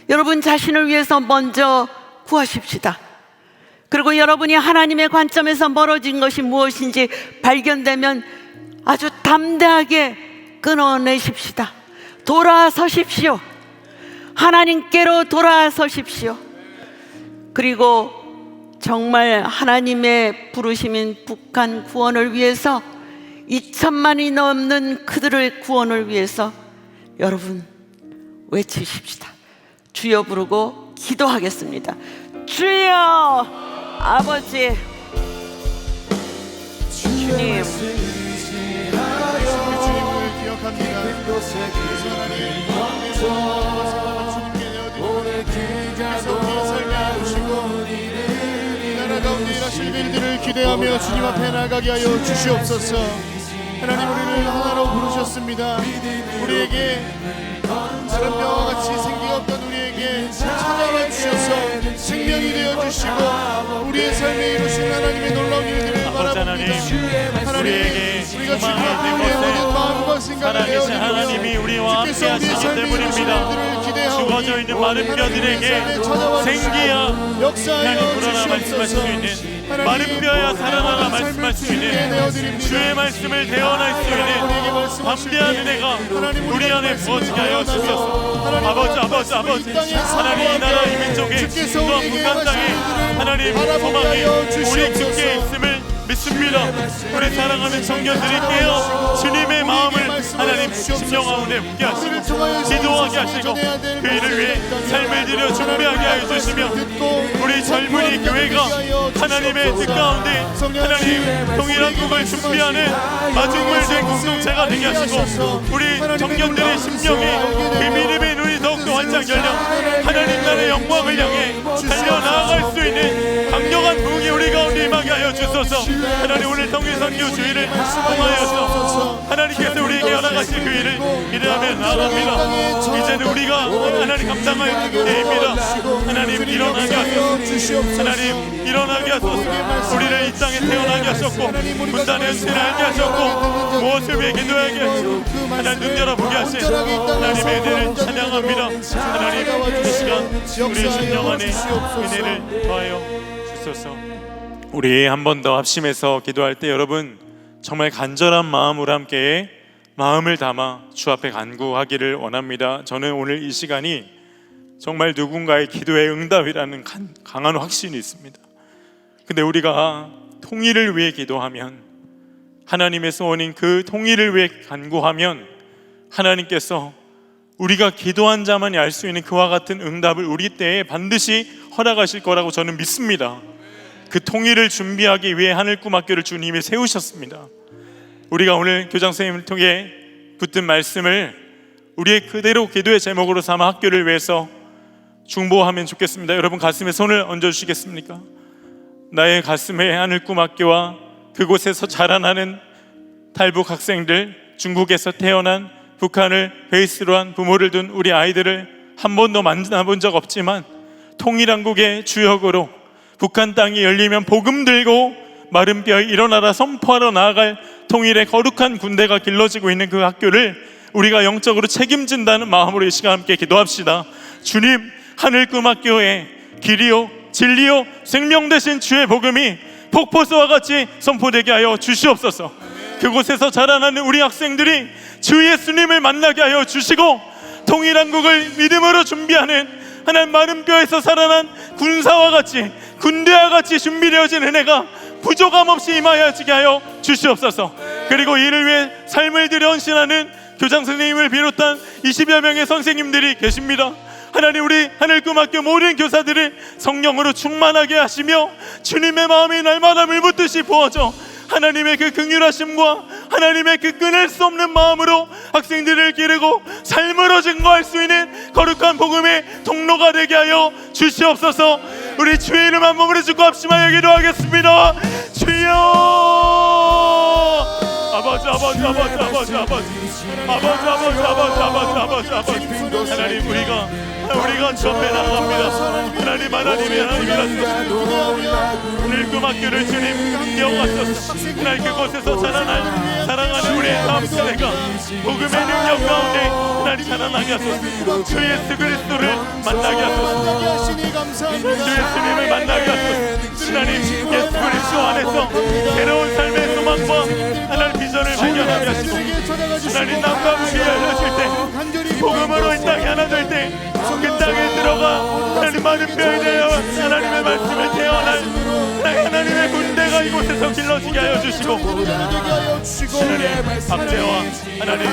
여러분 자신을 위해서 먼저 구하십시다. 그리고 여러분이 하나님의 관점에서 멀어진 것이 무엇인지 발견되면 아주 담대하게 끊어내십시다. 돌아서십시오. 하나님께로 돌아서십시오. 그리고 정말 하나님의 부르심인 북한 구원을 위해서 2천만이 넘는 그들의 구원을 위해서 여러분 외치십시다. 주여 부르고 기도하겠습니다. 주여 아버지 주님 가운데 일하실 일들을 기대하며 주님 앞에 나가게 하여 주시옵소서. 하나님, 우리를 하나로 부르셨습니다. 우리에게 다른 뼈와 같이 생기가 없던 우리에게 찾아와 주셔서 생명이 되어 주시고 우리의 삶에 이루신 하나님의 놀라운 일들을 바라봅니다. 하나님, 우리가 주님 앞에 우리의 모든 마음과 생각을 내어드리고 하나님이 우리와 함께 하시기 때문입니다. 죽어져 있는 마른 뼈들에게 생기야 하나님 불어나 말씀할 수 있는, 마른 뼈야 살아나라 말씀할 수 있는 주의 말씀을 대언할 수 있는 담대한 은혜가 우리 안에 부어지게 하여 주소서. 아버지 하나님, 이 나라 이 민족의 또한 북한 땅에 하나님 소망이 우리 주께 있음을 믿습니다. 우리 사랑하는 청년들이께요, 주님의 마음을 하나님 심령 가운데 묻게 하시고 기도하게 하시고 그 일을 위해 삶을 들여 준비하게 하여 주시며 우리 젊은이 교회가 하나님의 뜻 가운데 하나님 동일한 꿈을 준비하는 마중물된 공동체가 되게 하시고 우리 청년들의 심령이 그 믿음의 눈이 더욱더 활짝 열려 하나님 나라의 영광을 향해 달려나아갈 수 있는 강력한 부흥이 우리 가운데 임하게 하여 주소서. 하나님, 오늘 통일선교 주일을 통하여서 하나님께서 우리에게 허락하신 그 일을 기대하며 나아갑니다. 이제는 우리가 하나님 감당할 때입니다. 하나님 일어나게 하소서. 하나님 일어나게 하소서. 우리를 이 땅에 태어나게 하셨고 군단의 은혜를 알게 하셨고 무엇을 위해 기도하게 하시고 하나님 눈 열어보게 하신 하나님의 은혜를 찬양합니다. 하나님, 이 시간 우리의 심령 안에 은혜를 더하여 주소서. 우리 한 번 더 합심해서 기도할 때 여러분 정말 간절한 마음으로 함께 마음을 담아 주 앞에 간구하기를 원합니다. 저는 오늘 이 시간이 정말 누군가의 기도의 응답이라는 강한 확신이 있습니다. 근데 우리가 통일을 위해 기도하면, 하나님의 소원인 그 통일을 위해 간구하면 하나님께서 우리가 기도한 자만이 알 수 있는 그와 같은 응답을 우리 때에 반드시 허락하실 거라고 저는 믿습니다. 그 통일을 준비하기 위해 하늘꿈학교를 주님이 세우셨습니다. 우리가 오늘 교장 선생님을 통해 붙든 말씀을 우리의 그대로 기도의 제목으로 삼아 학교를 위해서 중보하면 좋겠습니다. 여러분 가슴에 손을 얹어주시겠습니까? 나의 가슴에 하늘꿈학교와 그곳에서 자라나는 탈북 학생들, 중국에서 태어난 북한을 베이스로 한 부모를 둔 우리 아이들을 한 번도 만나본 적 없지만 통일한국의 주역으로 북한 땅이 열리면 복음 들고 마른 뼈에 일어나라 선포하러 나아갈 통일의 거룩한 군대가 길러지고 있는 그 학교를 우리가 영적으로 책임진다는 마음으로 이 시간 함께 기도합시다. 주님, 하늘꿈학교에 길이요 진리요 생명 되신 주의 복음이 폭포수와 같이 선포되게 하여 주시옵소서. 그곳에서 자라나는 우리 학생들이 주 예수님을 만나게 하여 주시고 통일한국을 믿음으로 준비하는 하나님 마른 뼈에서 살아난 군사와 같이 군대와 같이 준비되어진 은혜가 부족함 없이 임하여지게 하여 주시옵소서. 그리고 이를 위해 삶을 들여 헌신하는 교장 선생님을 비롯한 20여 명의 선생님들이 계십니다. 하나님, 우리 하늘꿈학교 모든 교사들을 성령으로 충만하게 하시며 주님의 마음이 날마다 물붓듯이 부어져 하나님의 그 긍휼하심과 하나님의 그 끊을 수 없는 마음으로 학생들을 기르고 삶으로 증거할 수 있는 거룩한 복음의 통로가 되게 하여 주시옵소서. 우리 주의 이름 한 몸으로 주고 합심하여 기도하겠습니다. 주여 아버지 아버지 아버지 아버지 아버지 아버지 아버지 아버지 아버지 아버지 하나님 우리가 저 앞에 나갑니다. 하나님이라서 오늘 금학교를 주님 이어가소서. 하나님 그곳에서 자라날 사랑하는 우리의 다음 세대가 복음의 능력 가운데 하나님 자라나게 하소서. 주 예수 그리스도를 만나게 하소서. 주 예수님을 만나게 하소서. 하나님 예수 그리스도 안에서 새로운 삶의 소망과 하나님 비전을 발견하게 하시고 하나님 남과 북이 열려질 때 복음으로 이 땅에 하나 될 때 그 땅에 들어가 하나님 많은 뼈에 대하여 하나님의 말씀을 태어날 하나님의 군대가 이곳에서 길러지게 하여 주시고 하나님 박재와 하나님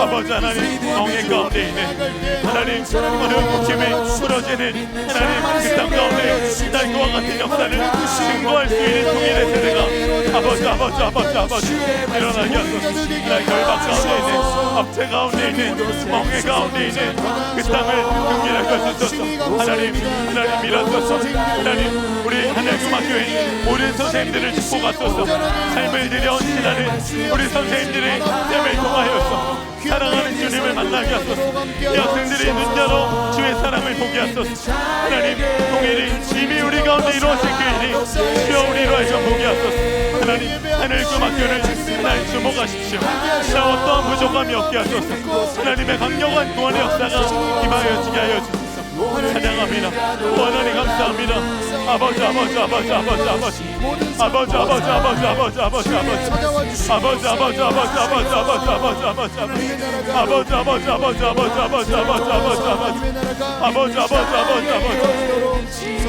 아버지 하나님 멍에 가운데 있는 하나님 어느 목숨이 부러지는 하나님 그 땅 가운데 그와 같은 역사를 증거할 수 있는 통일의 세대가 아버지 일어나게 하소서. 하나님 결박 가운데 있는 압제 가운데 있는 멍에 가운데 있는 그 땅을 경기하게 하소서. 하나님 일어서서 하나님 우리 하늘금학교의 모든 선생님들을 축복하소서. 삶을 들여 헌신하는 우리 선생님들의 삶을 통하여서 사랑하는 주님을 만나게 하소서. 이 학생들이 눈여러 주의 사랑을 보게 하소서. 하나님 통일이 이미 우리 가운데 이루어진 그 일이 주여 우리로 하여금 보게 하소서. 하나님 하늘금학교를 하나님 주목하십시오. 어떠한 부족함이 없게 하소서. 하나님의 강력한 구원의 역사가 임하여지게 하여 주소서. 찬양합니다. 하나님 감사합니다. 아버지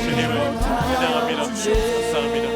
주님을 찬양합니다. 감사합니다.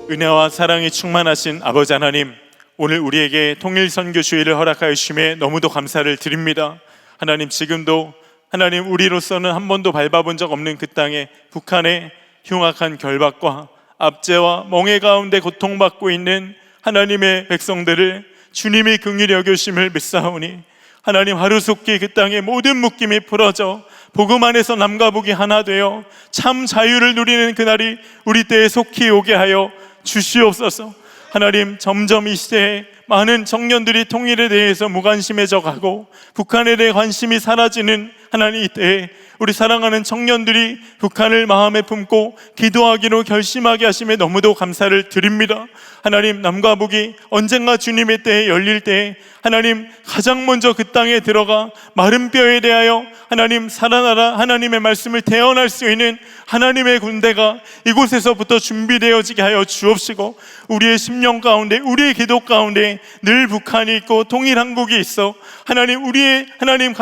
은혜와 사랑이 충만하신 아버지 하나님, 오늘 우리에게 통일선교 주의를 허락하여 주심에 너무도 감사를 드립니다. 하나님, 지금도 하나님 우리로서는 한 번도 밟아본 적 없는 그 땅에 북한의 흉악한 결박과 압제와 멍해 가운데 고통받고 있는 하나님의 백성들을 주님이 긍휼히 여겨주심을 믿사오니 하나님 하루속히 그 땅의 모든 묶임이 풀어져 복음 안에서 남과 북이 하나 되어 참 자유를 누리는 그날이 우리 때에 속히 오게 하여 주시옵소서. 하나님, 점점 이 시대에 많은 청년들이 통일에 대해서 무관심해져 가고 북한에 대해 관심이 사라지는 하나님 이때에 우리 사랑하는 청년들이 북한을 마음에 품고 기도하기로 결심하게 하심에 너무도 감사를 드립니다. 하나님, 남과 북이 언젠가 주님의 때에 열릴 때에 하나님 가장 먼저 그 땅에 들어가 마른 뼈에 대하여 하나님 살아나라 하나님의 말씀을 대언할 수 있는 하나님의 군대가 이곳에서부터 준비되어지게 하여 주옵시고, 우리의 심령 가운데 우리의 기도 가운데 늘 북한이 있고 통일한국이 있어 하나님 우리의 하나님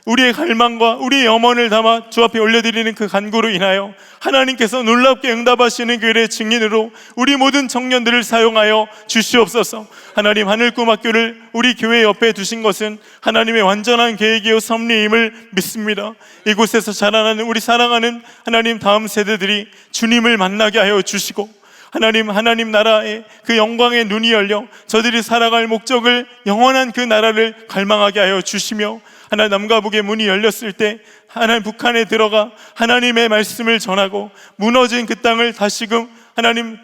우리의 갈망과 우리의 염원을 담아 주 앞에 올려드리는 그 간구로 인하여 하나님께서 놀랍게 응답하시는 그 일의 증인으로 우리 모든 청년들을 사용하여 주시옵소서. 하나님, 하늘꿈학교를 우리 교회 옆에 두신 것은 하나님의 완전한 계획이요 섭리임을 믿습니다. 이곳에서 자라나는 우리 사랑하는 하나님 다음 세대들이 주님을 만나게 하여 주시고 하나님 나라의 그 영광의 눈이 열려 저들이 살아갈 목적을 영원한 그 나라를 갈망하게 하여 주시며, 하나님 남과 북의 문이 열렸을 때 하나님 북한에 들어가 하나님의 말씀을 전하고 무너진 그 땅을 다시금 하나님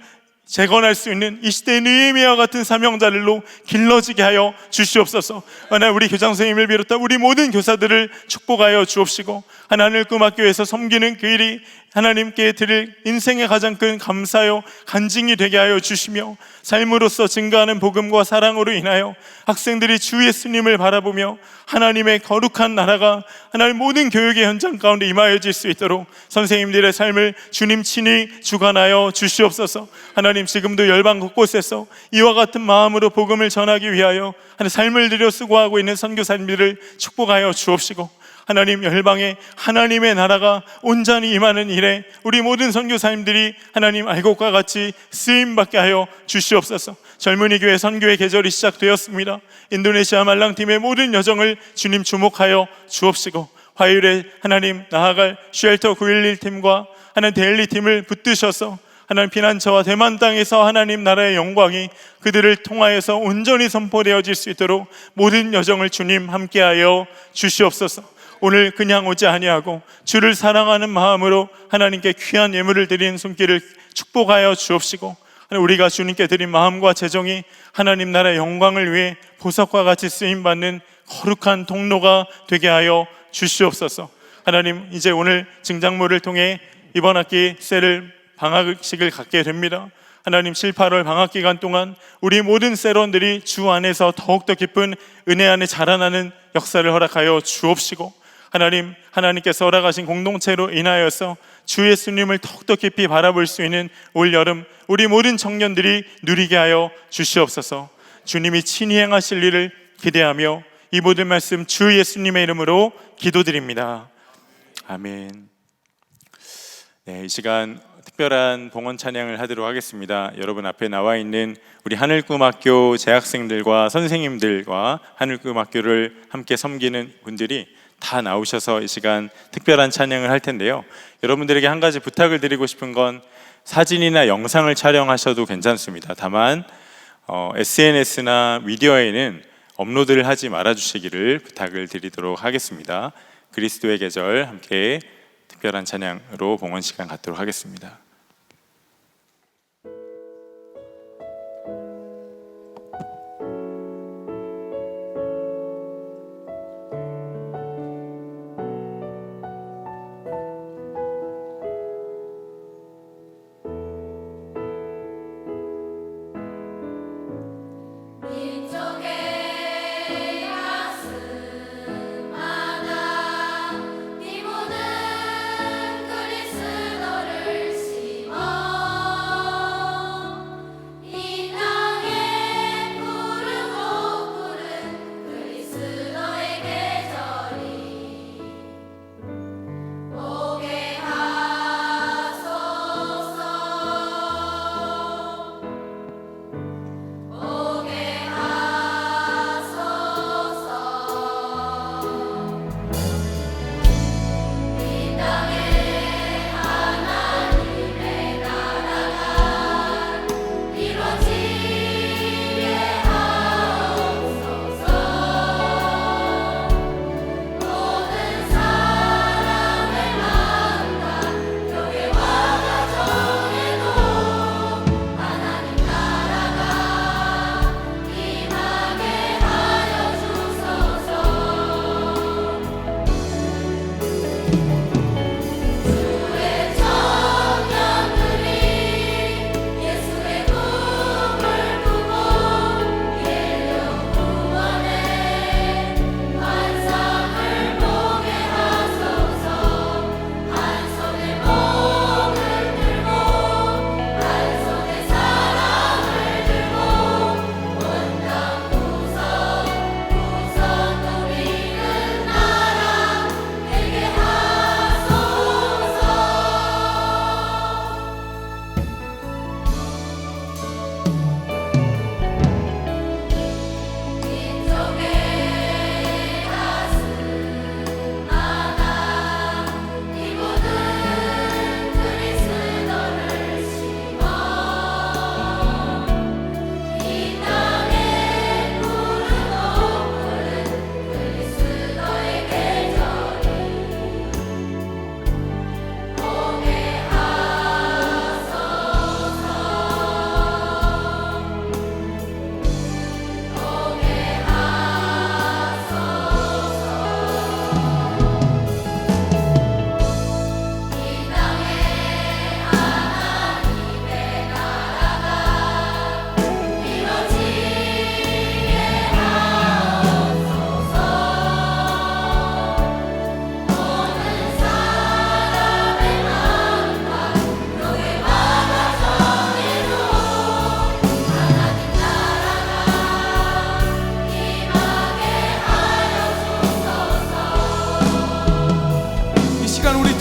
재건할 수 있는 이 시대의 느헤미야와 같은 사명자들로 길러지게 하여 주시옵소서. 하나님, 우리 교장 선생님을 비롯한 우리 모든 교사들을 축복하여 주옵시고 하나님 꿈학교에서 섬기는 그 일이 하나님께 드릴 인생의 가장 큰 감사요 간증이 되게 하여 주시며, 삶으로서 증가하는 복음과 사랑으로 인하여 학생들이 주 예수님을 바라보며 하나님의 거룩한 나라가 하나님 모든 교육의 현장 가운데 임하여질 수 있도록 선생님들의 삶을 주님 친히 주관하여 주시옵소서. 하나님, 지금도 열방 곳곳에서 이와 같은 마음으로 복음을 전하기 위하여 삶을 들여 수고하고 있는 선교사님들을 축복하여 주옵시고, 하나님 열방에 하나님의 나라가 온전히 임하는 일에 우리 모든 선교사님들이 하나님 알곡과 같이 쓰임받게 하여 주시옵소서. 젊은이 교회 선교의 계절이 시작되었습니다. 인도네시아 말랑팀의 모든 여정을 주님 주목하여 주옵시고, 화요일에 하나님 나아갈 쉘터 911팀과 하나님 데일리 팀을 붙드셔서 하나님 피난처와 대만 땅에서 하나님 나라의 영광이 그들을 통하여서 온전히 선포되어질 수 있도록 모든 여정을 주님 함께하여 주시옵소서. 오늘 그냥 오지 아니하고 주를 사랑하는 마음으로 하나님께 귀한 예물을 드리는 손길을 축복하여 주옵시고, 우리가 주님께 드린 마음과 재정이 하나님 나라의 영광을 위해 보석과 같이 쓰임받는 거룩한 통로가 되게 하여 주시옵소서. 하나님, 이제 오늘 증장모를 통해 이번 학기 셀을 방학식을 갖게 됩니다. 하나님, 7, 8월 방학 기간 동안 우리 모든 셀원들이 주 안에서 더욱더 깊은 은혜 안에 자라나는 역사를 허락하여 주옵시고, 하나님, 하나님께서 허락하신 공동체로 인하여서 주 예수님을 더욱더 깊이 바라볼 수 있는 올 여름 우리 모든 청년들이 누리게 하여 주시옵소서. 주님이 친히 행하실 일을 기대하며 이 모든 말씀 주 예수님의 이름으로 기도드립니다. 아멘. 네, 이 시간 특별한 봉헌 찬양을 하도록 하겠습니다. 여러분 앞에 나와 있는 우리 하늘꿈학교 재학생들과 선생님들과 하늘꿈학교를 함께 섬기는 분들이 다 나오셔서 이 시간 특별한 찬양을 할 텐데요. 여러분들에게 한 가지 부탁을 드리고 싶은 건 사진이나 영상을 촬영하셔도 괜찮습니다. 다만 SNS나 미디어에는 업로드를 하지 말아주시기를 부탁을 드리도록 하겠습니다. 그리스도의 계절 함께 특별한 찬양으로 봉헌 시간 갖도록 하겠습니다.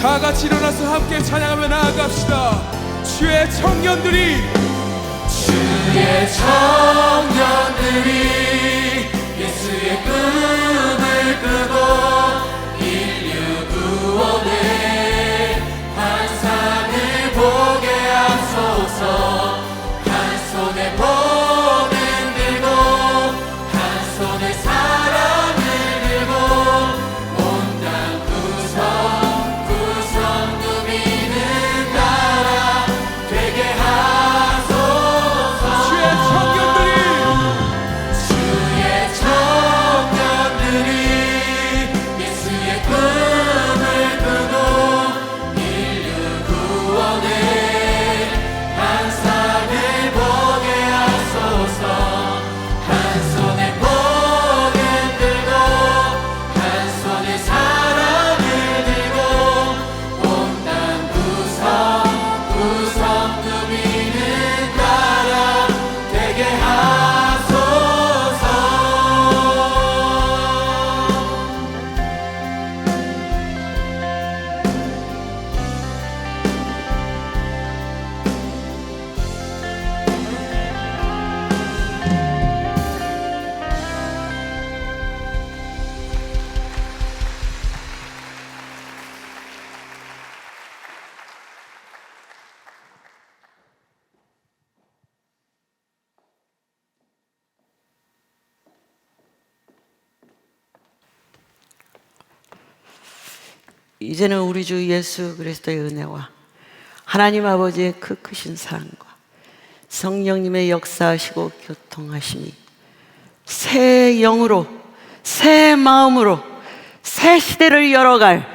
다 같이 일어나서 함께 찬양하며 나아갑시다. 주의 청년들이 예수의 꿈을 끄고 인류 구원의 환상을 보게 하소서. 한 손에 복을 들고 한 손에 사랑을 들고 온당 이제는 우리 주 예수 그리스도의 은혜와 하나님 아버지의 그 크신 사랑과 성령님의 역사하시고 교통하심이 새 영으로, 새 마음으로 새 시대를 열어갈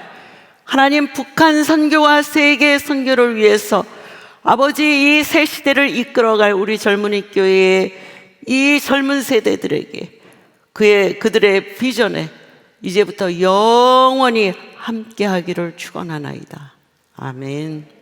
하나님 북한 선교와 세계 선교를 위해서 아버지 이 새 시대를 이끌어갈 우리 젊은이 교회의 이 젊은 세대들에게 그들의 비전에 이제부터 영원히 함께하기를 축원하나이다. 아멘.